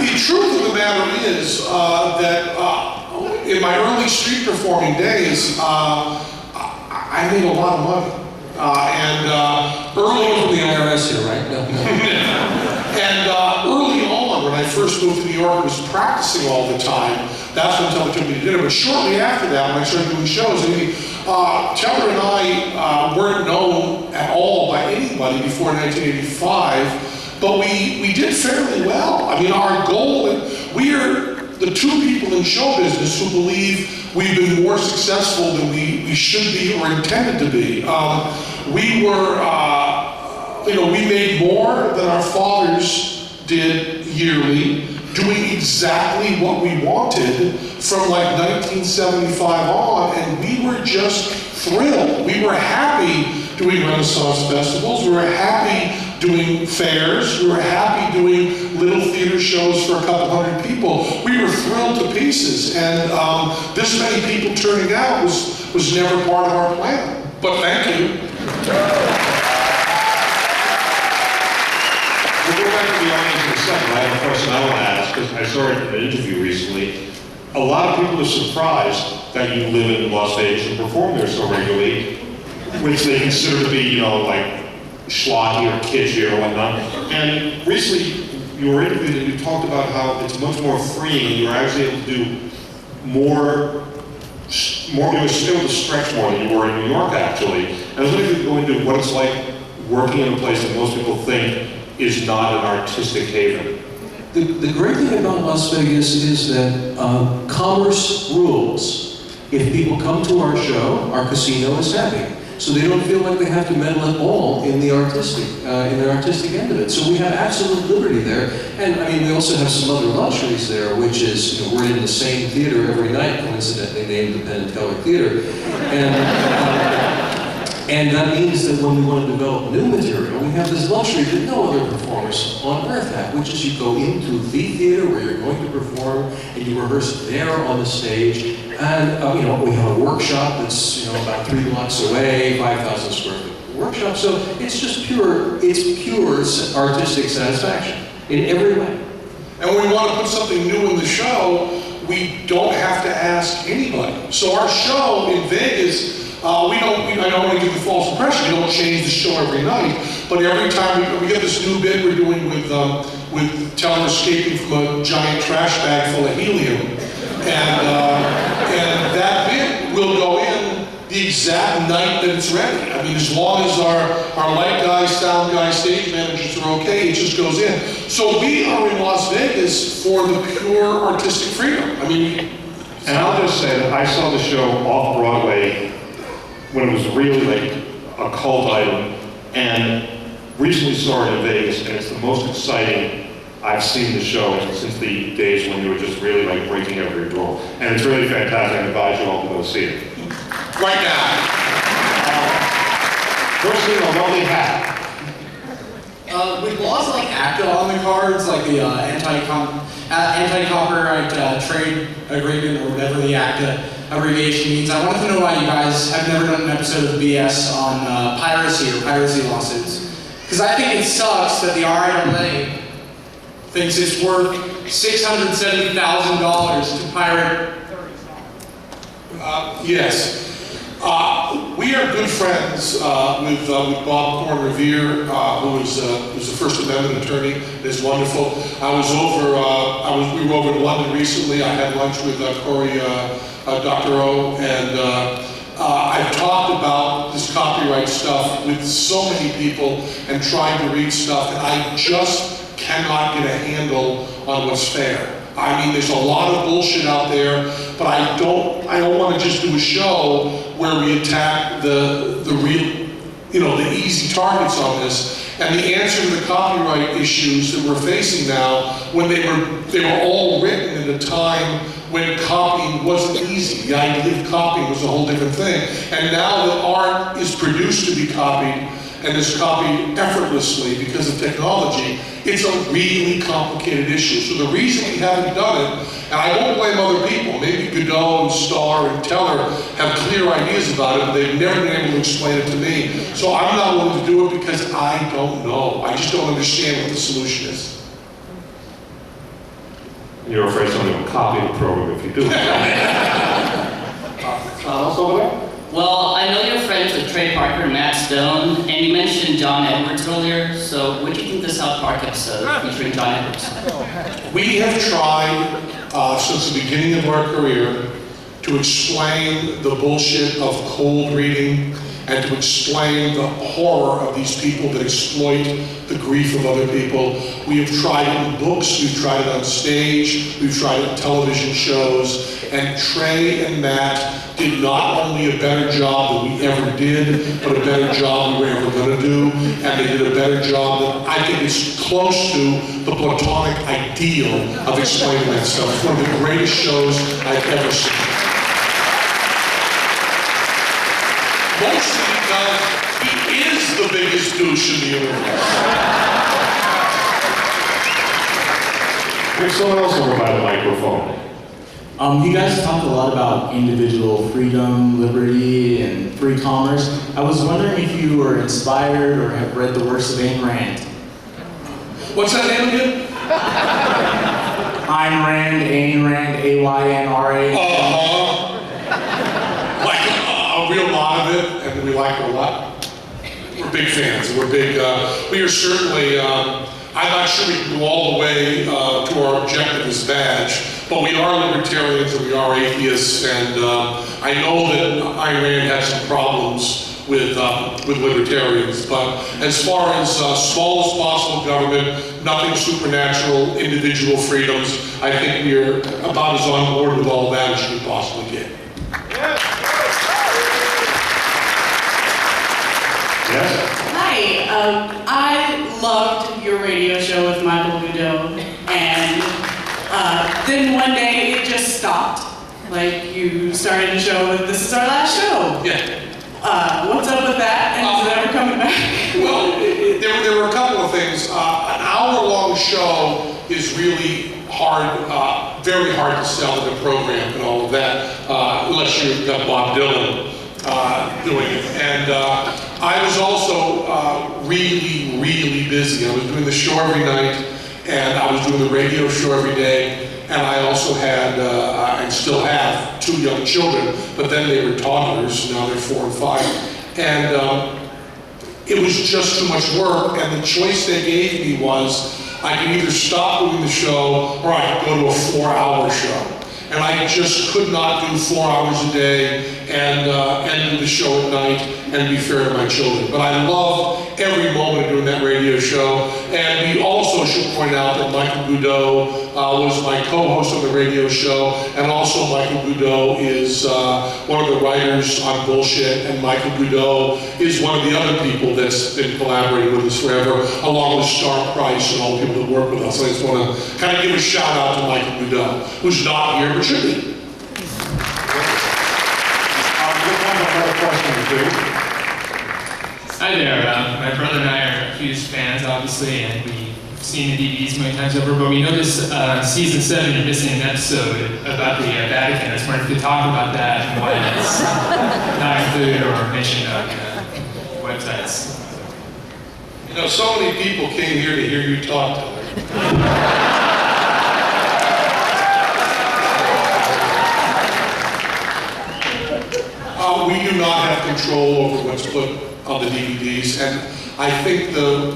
The truth of the matter is that in my early street performing days, I made a lot of money. Early From the IRS here, right? No. And early on, when I first moved to New York and was practicing all the time, that's when Teller took me to dinner. But shortly after that, when I started doing shows, Teller and I weren't known at all by anybody before 1985, but we did fairly well. I mean, our goal, we are the two people in show business who believe we've been more successful than we should be or intended to be. We made more than our fathers did yearly, doing exactly what we wanted from like 1975 on, and we were just thrilled. We were happy doing Renaissance festivals. We were happy doing fairs. We were happy doing little theater shows for a couple hundred people. We were thrilled to pieces, and this many people turning out was never part of our plan. But thank you. We'll go back to the audience in a second. I have a question I want to ask, because I saw it in an interview recently. A lot of people are surprised that you live in Las Vegas and perform there so regularly, which they consider to be, like schlocky or kitschy or whatnot. And recently, you were interviewed and you talked about how it's much more freeing and you were actually able to do more, you were able to stretch more than you were in New York, actually. And I was wondering if you could go into what it's like working in a place that most people think is not an artistic haven. The great thing about Las Vegas is that commerce rules. If people come to our show, our casino is happy. So they don't feel like they have to meddle at all in the artistic end of it. So we have absolute liberty there. And I mean, we also have some other luxuries there, which is, we're in the same theater every night, coincidentally named the Penn and Teller Theater. And that means that when we want to develop new material, we have this luxury that no other performers on earth have, which is you go into the theater where you're going to perform and you rehearse there on the stage. And we have a workshop that's about 3 blocks away, 5,000 square foot workshop. So it's just pure artistic satisfaction in every way. And when we want to put something new in the show, we don't have to ask anybody. So our show in Vegas, I don't want to give the false impression, we don't change the show every night, but every time we get this new bit we're doing with Teller escaping from a giant trash bag full of helium, and that bit will go in the exact night that it's ready. I mean, as long as our light guys, sound guys, stage managers are okay, it just goes in. So we are in Las Vegas for the pure artistic freedom. I mean, and I'll just say that I saw the show off Broadway when it was really like a cult item, and recently saw it in Vegas, and it's the most exciting I've seen the show since the days when you were just really like breaking every rule. And it's really fantastic. I advise you all to go see it. Right now. First thing, a lovely hat. With laws like ACTA on the cards, like the anti-copyright trade agreement, or whatever the ACTA abbreviation means, I wanted to know why you guys have never done an episode of BS on piracy or piracy lawsuits. Because I think it sucks that the RIAA thinks it's worth $670,000 to pirate. Yes. We are good friends with Bob Corn Revere, who is a First Amendment attorney. It's wonderful. We were over in London recently. I had lunch with Corey, Dr. O, and I've talked about this copyright stuff with so many people and tried to read stuff, and I just cannot get a handle on what's fair. I mean, there's a lot of bullshit out there, but I don't want to just do a show where we attack the real, the easy targets on this. And the answer to the copyright issues that we're facing now, when they were all written at a time when copying wasn't easy. The idea of copying was a whole different thing. And now that art is produced to be copied, and is copied effortlessly because of technology, it's a really complicated issue. So the reason we haven't done it, and I won't blame other people, maybe Godot and Starr and Teller have clear ideas about it, but they've never been able to explain it to me. So I'm not willing to do it because I don't know. I just don't understand what the solution is. And you're afraid somebody will copy the program if you do. Else over there? Well, I know you're friends with Trey Parker and Matt Stone, and you mentioned John Edwards earlier, so what do you think of the South Park episode featuring John Edwards? We have tried since the beginning of our career to explain the bullshit of cold reading and to explain the horror of these people that exploit the grief of other people. We have tried it in books, we've tried it on stage, we've tried it in television shows, and Trey and Matt did not only a better job than we ever did, but a better job we were ever going to do, and they did a better job that I think is close to the platonic ideal of explaining that stuff. It's one of the greatest shows I've ever seen. Mostly because he is the biggest douche in the universe. There's someone else over by the microphone. You guys talk a lot about individual freedom, liberty, and free commerce. I was wondering if you were inspired or have read the works of Ayn Rand. What's that name again? Ayn Rand, A-Y-N-R-A. Like a real lot of it, and we like it a lot. We're big fans. We're big. We are certainly. I'm not sure we can go all the way to our objectivist badge, but we are libertarians and we are atheists, and I know that Ayn Rand had some problems with libertarians, but as far as small as possible government, nothing supernatural, individual freedoms, I think we're about as on board with all that as you could possibly get. Yes? Hi, I loved your radio show with Michael Budo, and then one day it just stopped. Like, you started the show with, "This is our last show." Yeah. What's up with that, and is it ever coming back? Well, there were a couple of things. An hour-long show is really hard, very hard to sell in a program and all of that, unless you've got Bob Dylan doing it. And I was also really, really busy. I was doing the show every night, and I was doing the radio show every day, and I also had, and still have, 2 young children, but then they were toddlers, now they're 4 and 5. And it was just too much work, and the choice they gave me was, I could either stop doing the show, or I could go to a 4-hour show. And I just could not do 4 hours a day and do the show at night and be fair to my children. But I love every moment of doing that radio show. And we also should point out that Michael Budo was my co-host on the radio show, and also Michael Budo is one of the writers on Bullshit, and Michael Budo is one of the other people that's been collaborating with us forever, along with Star Price and all the people that work with us. I just want to kind of give a shout out to Michael Budo, who's not here but should be. Hi there, my brother and I are huge fans, obviously, and we've seen the DVDs many times over, but we noticed season 7 you're missing an episode about the Vatican. I just wondered if you could talk about that and why it's not included or mentioned on websites. You know, so many people came here to hear you talk to them. We do not have control over what's put on the DVDs, and I think the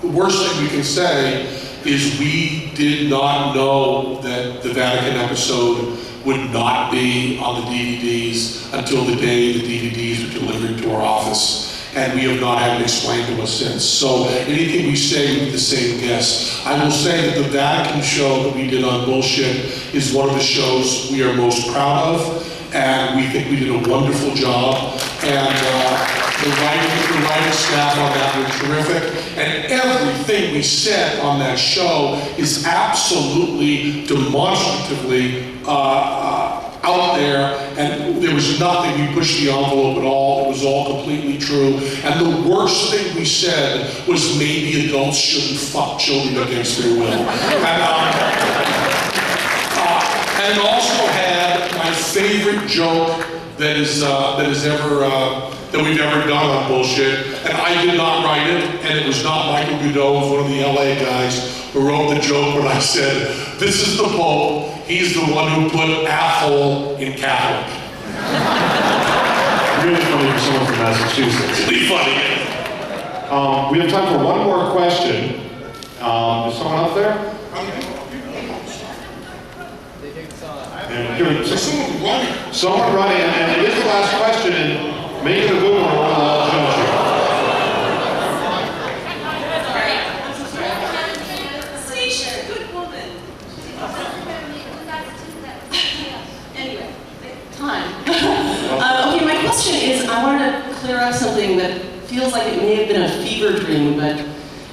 worst thing we can say is we did not know that the Vatican episode would not be on the DVDs until the day the DVDs were delivered to our office. And we have not had it explained to us since. So anything we say would be the same guess. I will say that the Vatican show that we did on Bullshit is one of the shows we are most proud of, and we think we did a wonderful job. And the writing staff on that were terrific, and everything we said on that show is absolutely demonstratively out there, and there was nothing, we pushed the envelope at all, it was all completely true. And the worst thing we said was maybe adults shouldn't fuck children against their will. And also had my favorite joke that is ever that we've ever done on Bullshit, and I did not write it, and it was not Michael Goudeau, it was one of the LA guys who wrote the joke when I said, "This is the Pope, he's the one who put asshole in Catholic." Really funny for someone from Massachusetts. Really funny. We have time for one more question. Is someone up there? Someone running, and it is the last question, and make it a good one, or I'll judge you. Station, good woman. Anyway, time. Okay, my question is, I wanted to clear up something that feels like it may have been a fever dream, but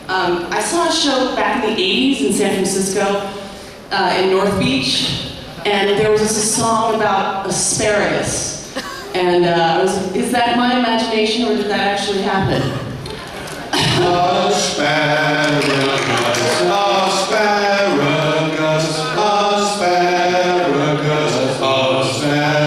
I saw a show back in the 80s in San Francisco, in North Beach, and there was this song about asparagus. And is that my imagination, or did that actually happen? Asparagus, asparagus, asparagus, asparagus,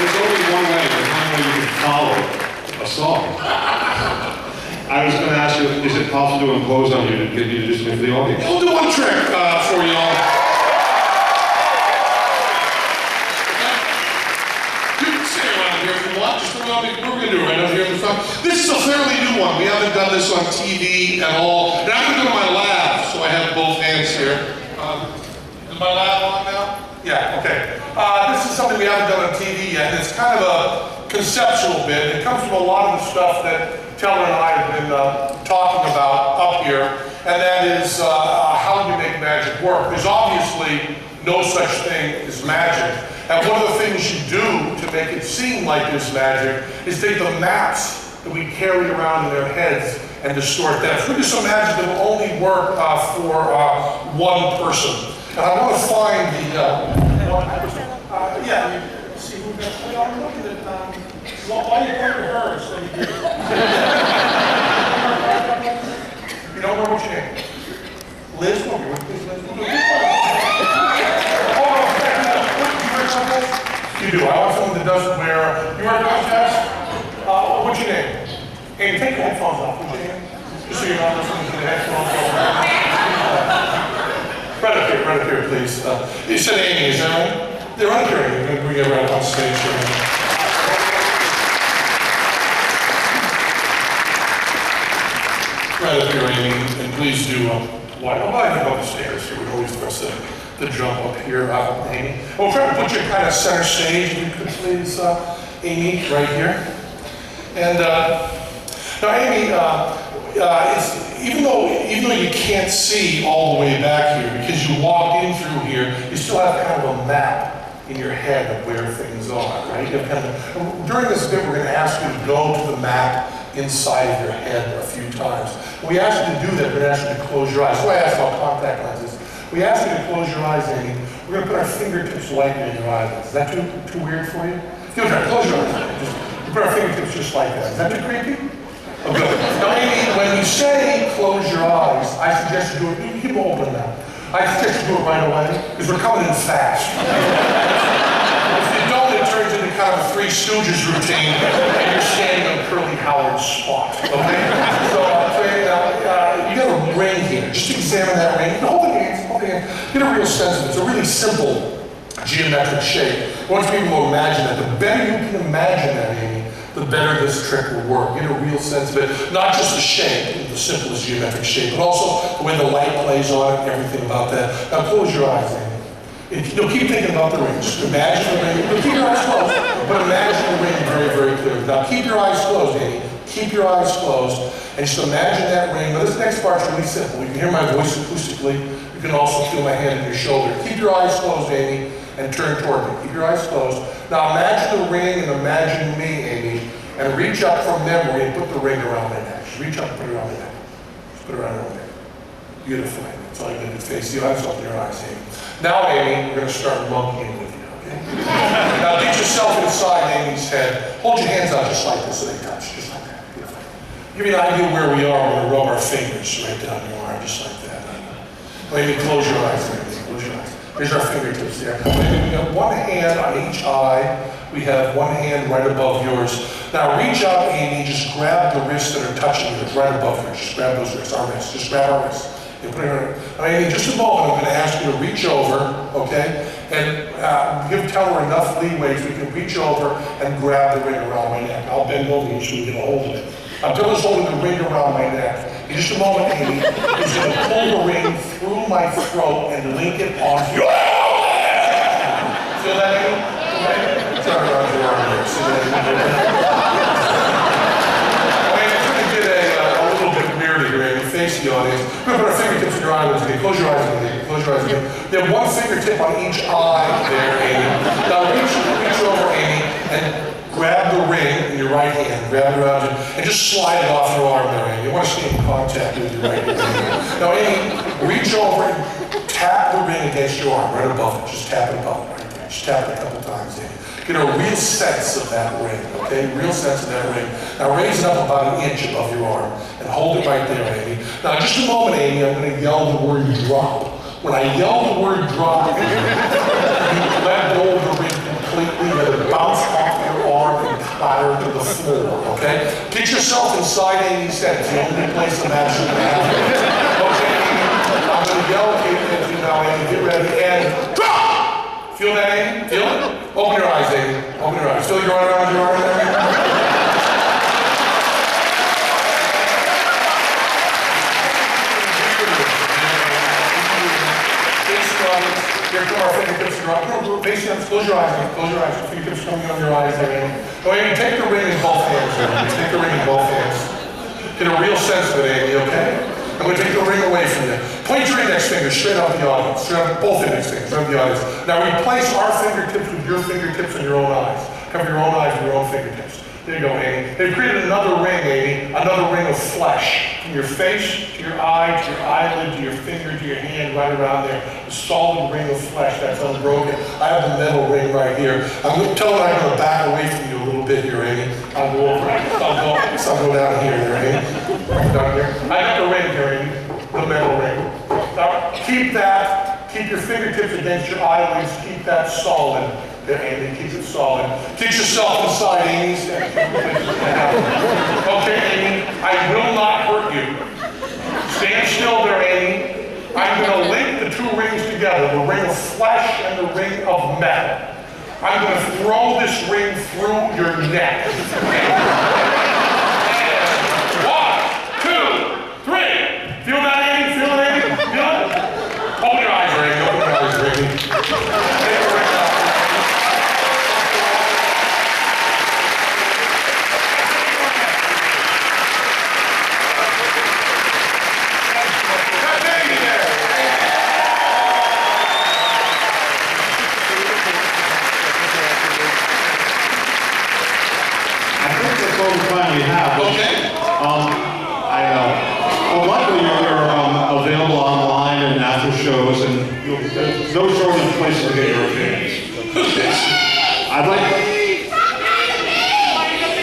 There's only one way you can follow a song. I was going to ask you, is it possible to impose on you to get you to do something for the audience? We'll do one trick for y'all. You can stay around here if you want. Just around here. What we're going to do right out here in the front. This is a fairly new one. We haven't done this on TV at all. And I'm going to go to my lab, so I have both hands here. Is my lab on now? Yeah, okay. This is something we haven't done on TV yet, and it's kind of a conceptual bit. It comes from a lot of the stuff that Teller and I have been talking about up here, and that is how you make magic work. There's obviously no such thing as magic, and one of the things you do to make it seem like there's magic is take the maps that we carry around in their heads and distort them. So we do some magic that will only work for one person. And I want to find the yeah, see who got put on looking at why you go to her instead of you? You don't know what your name is? Liz? Oh, you're with Liz? You do. I want someone that doesn't wear. You wear contacts? What's your name? Hey, take your headphones off. What's your name? Just so you're not listening to the headphones. Right up here, please. You said Amy, is that right? They're right here. We're going to bring everyone up on stage here. Right up here, Amy, and please do, why don't I go up the stairs here? We always press the jump up here, Amy. We'll try to put you kind of center stage, if you could please, Amy, right here. And now, Amy, even though you can't see all the way back here, because you walked in through here, you still have kind of a map in your head of where things are, right? You have kind of, during this bit, we're going to ask you to go to the map inside of your head a few times. When we ask you to do that, we're going to ask you to close your eyes. That's why I asked about contact lenses. We ask you to close your eyes, Amy. We're going to put our fingertips lightly in your eyelids. Is that too weird for you? Close your eyes. Just put our fingertips just like that. Is that too creepy? Oh, good. Now, Amy, when you say close your eyes, I suggest you do it. You keep them open now. I suggest you do it right away, because we're coming in fast. If you don't, it turns into kind of a Three Stooges routine, and you're standing on Curly Howard's spot, okay? So, you got a ring here. Just examine that ring. Hold the hands, get a real sense of it. It's a really simple geometric shape. I want you to imagine that. The better you can imagine that, Amy, the better this trick will work. Get a real sense of it. Not just the shape, the simplest geometric shape, but also the way the light plays on it, everything about that. Now close your eyes, Amy. Keep thinking about the ring. Just imagine the ring. Keep your eyes closed, but imagine the ring very, very clearly. Now keep your eyes closed, Amy. Keep your eyes closed, and just imagine that ring. Now this next part's really simple. You can hear my voice acoustically. You can also feel my hand on your shoulder. Keep your eyes closed, Amy, and turn toward me. Keep your eyes closed. Now imagine the ring and imagine me, Amy, and reach up from memory and put the ring around my neck. Just reach up and put it around my neck. Just put it around my neck. Beautiful, Amy. That's all you need to face. The eyes, open your eyes, Amy. Now, Amy, we're going to start monkeying with you, okay? Now, get yourself inside Amy's head. Hold your hands out just like this so they touch, just like that. Beautiful. Give you an idea where we are. We're going to rub our fingers right down your arm, just like that. Amy, close your eyes, Amy. Close your eyes. Here's our fingertips there. Amy, we have one hand on each eye. We have one hand right above yours. Now reach out, Amy, just grab the wrists that are touching you, right above yours. Just grab those wrists, our wrists. Just grab our wrists. You put it on. Now, Amy, just a moment, I'm going to ask you to reach over, okay? And give Teller enough leeway so we can reach over and grab the ring around my neck. I'll bend over you so you can get a hold of it. Teller's holding the ring around my neck. In just a moment, Amy, he's going to pull the ring through my throat and link it onto you. Feel that, Amy? Turn around your arm here. See that? I'm going to get a little bit weird here, Amy. Face the audience. We're going to put our fingertips in your eyelids again. Close your eyes again. Close your eyes again. You have one fingertip on each eye there, Amy. Now reach over, Amy, and grab the ring in your right hand. Grab it around you, and just slide it off your arm there, Amy. You want to stay in contact with your right hand. Now, Amy, reach over and tap the ring against your arm, right above it. Just tap it above it, right there. Just tap it a couple times, Amy. Get a real sense of that ring, okay? Real sense of that ring. Now raise it up about an inch above your arm and hold it right there, Amy. Now just a moment, Amy, I'm going to yell the word drop. When I yell the word drop, you let go of the ring completely, let it bounce off your arm and clatter to the floor, okay? Get yourself inside Amy's head. It's the only place the match should happen. Okay, Amy? I'm going to yell at you now, Amy. Get ready and drop! Feel that, Amy? Feel it? Open your eyes, Amy. Open your eyes. Feel your arm around your arm there? Here come our fingertips in your arm. Face your arms. Close your eyes. Close your eyes. Fingertips coming on your eyes there, Amy. Oh, Amy, take the ring in both hands. Amy. Take the ring in both hands. Get a real sense of it, Amy, okay? I'm going to take the ring away from you. Point your index finger straight out the audience. Straight out both index fingers out the audience. Now replace our fingertips with your fingertips and your own eyes. Cover your own eyes with your own fingertips. There you go, Amy. They've created another ring, Amy. Another ring of flesh. From your face, to your eye, to your eyelid, to your finger, to your hand, right around there. A solid ring of flesh that's unbroken. I have the metal ring right here. I'm going to tell her I'm going to back away from you a little bit here, Amy. I'll go over. I'll go down here, Amy. Down here. I got the ring here, Amy. The metal ring. Now, keep that. Keep your fingertips against your eyelids. Keep that solid. There, Amy, keep it solid. Get yourself inside, Amy. Okay, Amy, I will not hurt you. Stand still there, Amy. I'm going to link the two rings together, the ring of flesh and the ring of metal. I'm going to throw this ring through your neck. 1, 2, 3. Feel that, Amy? Feel it, Amy? Feel it? Open your eyes, Amy. Open your eyes, Amy. Take the ring out. We have. Okay. Well, luckily you're available online and after shows, and there's no shortage of places to get your opinions. I'd like.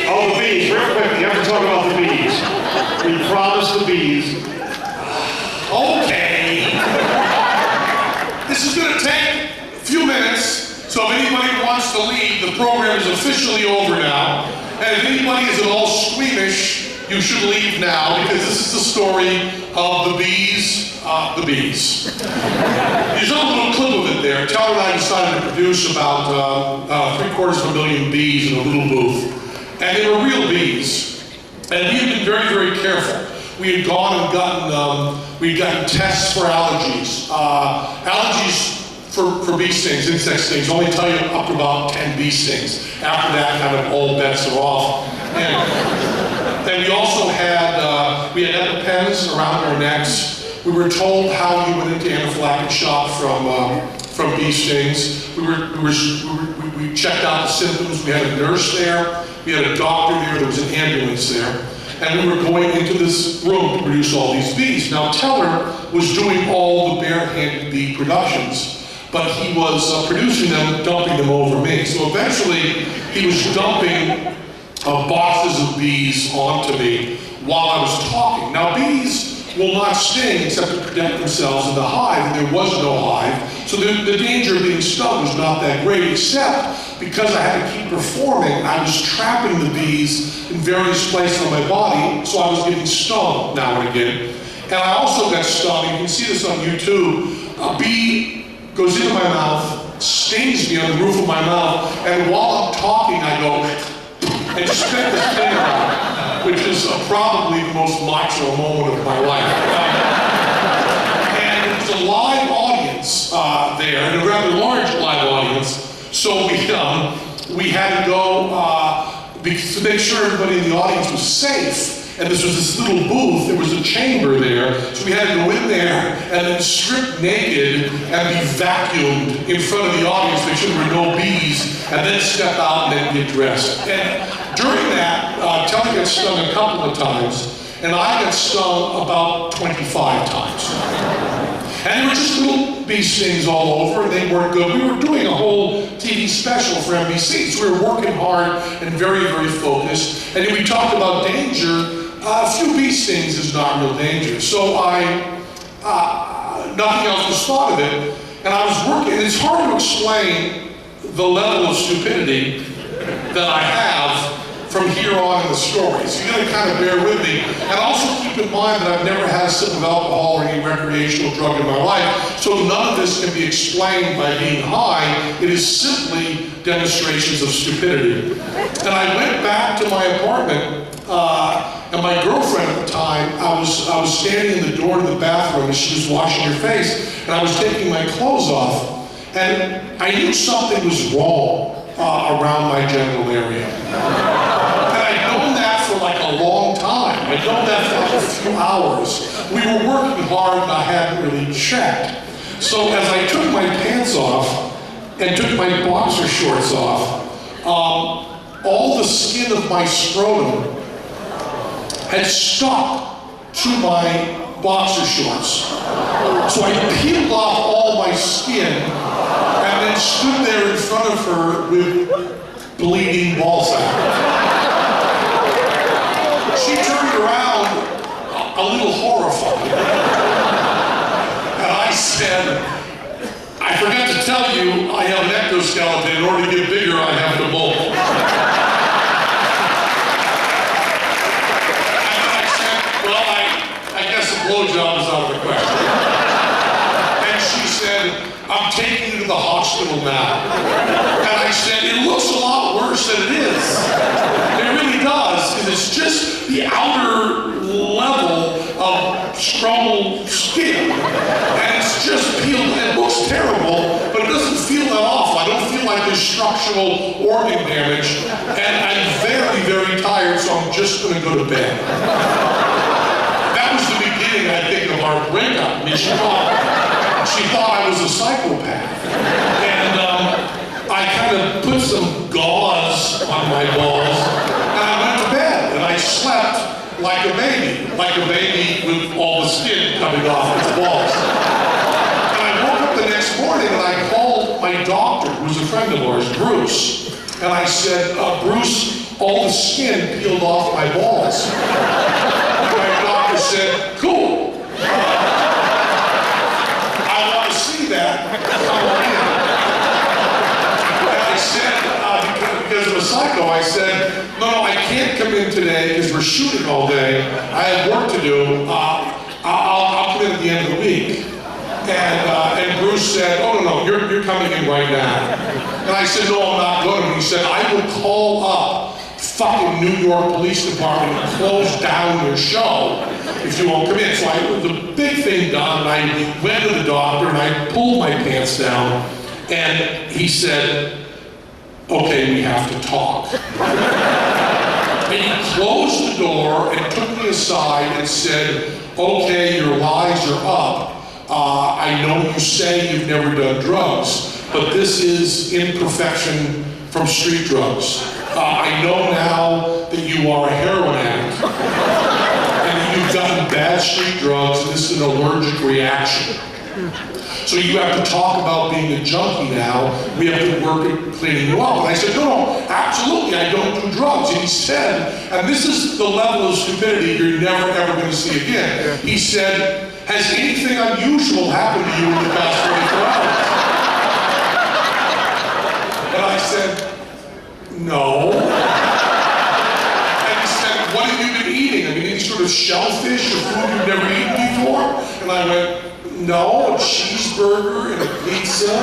Oh, the bees! Real quick, you have to talk about the bees. We promised the bees. Okay. This is going to take a few minutes, so if anybody wants to leave, the program is officially over now. And if anybody is at all squeamish, you should leave now, because this is the story of the bees. There's a little clip of it there. Teller and I decided to produce about 750,000 bees in a little booth. And they were real bees. And we had been very, very careful. We had gone and gotten tests for allergies. Allergies for bee stings, insect stings, only tell you up to about 10 bee stings. After that, kind of all bets are off. And we also had, we had EpiPens around our necks. We were told how you went into anaphylactic shock from bee stings. We checked out the symptoms. We had a nurse there. We had a doctor there. There was an ambulance there. and we were going into this room to produce all these bees. Now Teller was doing all the barehanded bee productions, but he was producing them, dumping them over me. So eventually, he was dumping boxes of bees onto me while I was talking. Now bees will not sting except to protect themselves in the hive, and there was no hive. So the danger of being stung was not that great, except because I had to keep performing, I was trapping the bees in various places on my body, so I was getting stung now and again. And I also got stung, you can see this on YouTube, a bee goes into my mouth, stings me on the roof of my mouth, and while I'm talking, I go, and spit the sting out, which is probably the most macho moment of my life. And it was a live audience there, and a rather large live audience, so we had to go to make sure everybody in the audience was safe. And this was this little booth, there was a chamber there, so we had to go in there and then strip naked and be vacuumed in front of the audience, make sure there were no bees, and then step out and then get dressed. And during that, Teller got stung a couple of times, and I got stung about 25 times. And they were just little bee stings all over, and they weren't good. We were doing a whole TV special for NBC, so we were working hard and very, very focused. And then we talked about danger. A few bee stings is not real danger. So nothing else was thought of it. And I was working, and it's hard to explain the level of stupidity that I have from here on in the story. So you gotta kind of bear with me. And also keep in mind that I've never had a sip of alcohol or any recreational drug in my life, so none of this can be explained by being high. It is simply demonstrations of stupidity. And I went back to my apartment, and my girlfriend at the time, I was standing in the door to the bathroom and she was washing her face, and I was taking my clothes off, and I knew something was wrong around my genital area. And I'd known that for like a long time. I'd known that for like a few hours. We were working hard and I hadn't really checked. So as I took my pants off and took my boxer shorts off, all the skin of my scrotum had stuck to my boxer shorts. So I peeled off all my skin and then stood there in front of her with bleeding ballsack. She turned around a little horrified. And I said, I forgot to tell you I have an ectoskeleton. In order to get bigger, I have to bulk. Blowjob is out of the question. And she said, I'm taking you to the hospital now. And I said, it looks a lot worse than it is. It really does, because it's just the outer level of scrotal skin. And it's just peeled, and it looks terrible, but it doesn't feel that awful. I don't feel like there's structural organ damage. And I'm very, very tired, so I'm just gonna go to bed. I think of our breakup. I mean, she thought I was a psychopath. And I kind of put some gauze on my balls, and I went to bed, and I slept like a baby with all the skin coming off its balls. And I woke up the next morning, and I called my doctor, who's a friend of ours, Bruce, and I said, Bruce, all the skin peeled off my balls. My doctor said, cool. I want to see that. Come on in. And I said, because of a psycho, I said, no, I can't come in today because we're shooting all day. I have work to do. I'll come in at the end of the week. And Bruce said, oh, no, you're coming in right now. And I said, no, I'm not going to. He said, I will call up fucking New York Police Department and close down your show if you won't come in. So I the big thing done, and I went to the doctor and I pulled my pants down, and he said, okay, we have to talk. And he closed the door and took me aside and said, okay, your lies are up. I know you say you've never done drugs, but this is imperfection from street drugs. I know now that you are a heroin addict. bad street drugs and this is an allergic reaction. So you have to talk about being a junkie now. We have to work at cleaning you up. And I said, no, absolutely, I don't do drugs. And he said, and this is the level of stupidity you're never ever going to see again. He said, has anything unusual happened to you in the past 24 hours? And I said, no. And he said, what have you been eating? I mean, any sort of shellfish or food you've never eaten before? And I went, no, a cheeseburger and a pizza.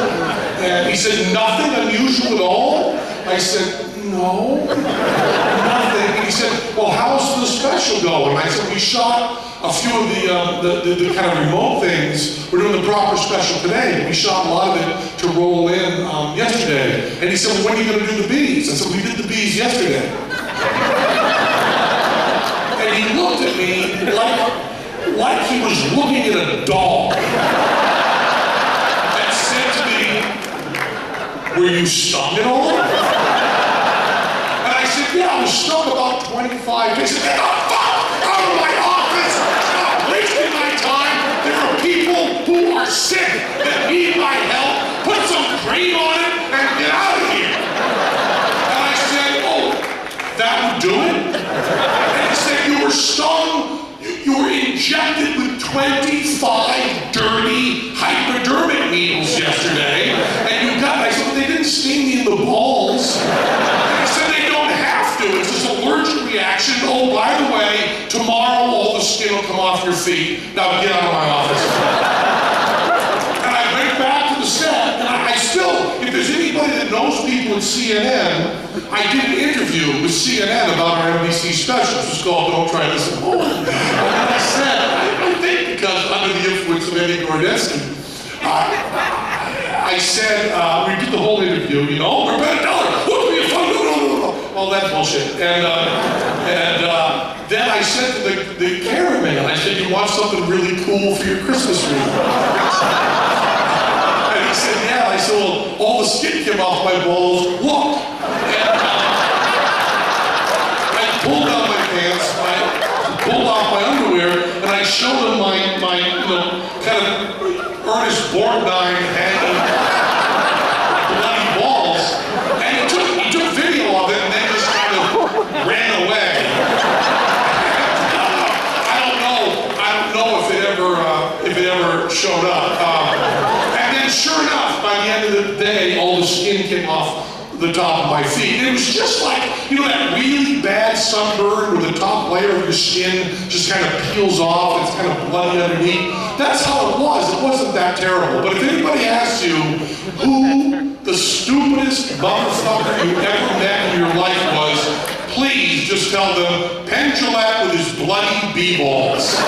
And he said, nothing unusual at all? I said, no, nothing. And he said, well, how's the special going? I said, we shot a few of the kind of remote things. We're doing the proper special today. We shot a lot of it to roll in yesterday. And he said, well, when are you going to do the bees? I said, we did the bees yesterday. And he looked at me like he was looking at a dog and said to me, were you stung at all? And I said, yeah, I was stung about 25 days. He said, get the fuck out of my office! Stop wasting my time. There are people who are sick that need my help. Put some cream on it and get out of here. And I said, oh, that would do it? And he said, you were stung. You were injected with 25 dirty hypodermic needles yesterday, and you got, I said, they didn't sting me in the balls. And I said, they don't have to, it's this allergic reaction. Oh, by the way, tomorrow all the skin will come off your feet. Now get out of my office. And I went back to the set, and I still, if there's anybody that knows people at CNN, I did an interview with CNN about our NBC special. It was called Don't Try This at Home. And I said, I think because under the influence of Eddie Gordetsky, I said, we did the whole interview, you know, we're Penn and Teller, look at me, no. All that bullshit. And then I said to the cameraman, I said, you want something really cool for your Christmas wreath? And he said, yeah. I said, well, all the skin came off my balls. Look. And I pulled down my pants, I pulled off my underwear, and I showed him my you know, kind of Ernest Borgnine hanging bloody balls. And he took video of it and then just kind of ran away. I don't know if it ever showed up. And then sure enough, by the end of the day, all the skin came off the top of my feet. And it was just like, you know, that really bad sunburn where the top layer of your skin just kind of peels off, it's kind of bloody underneath. That's how it was. It wasn't that terrible. But if anybody asks you who the stupidest motherfucker you ever met in your life was, please just tell them Penn Jillette with his bloody b-balls.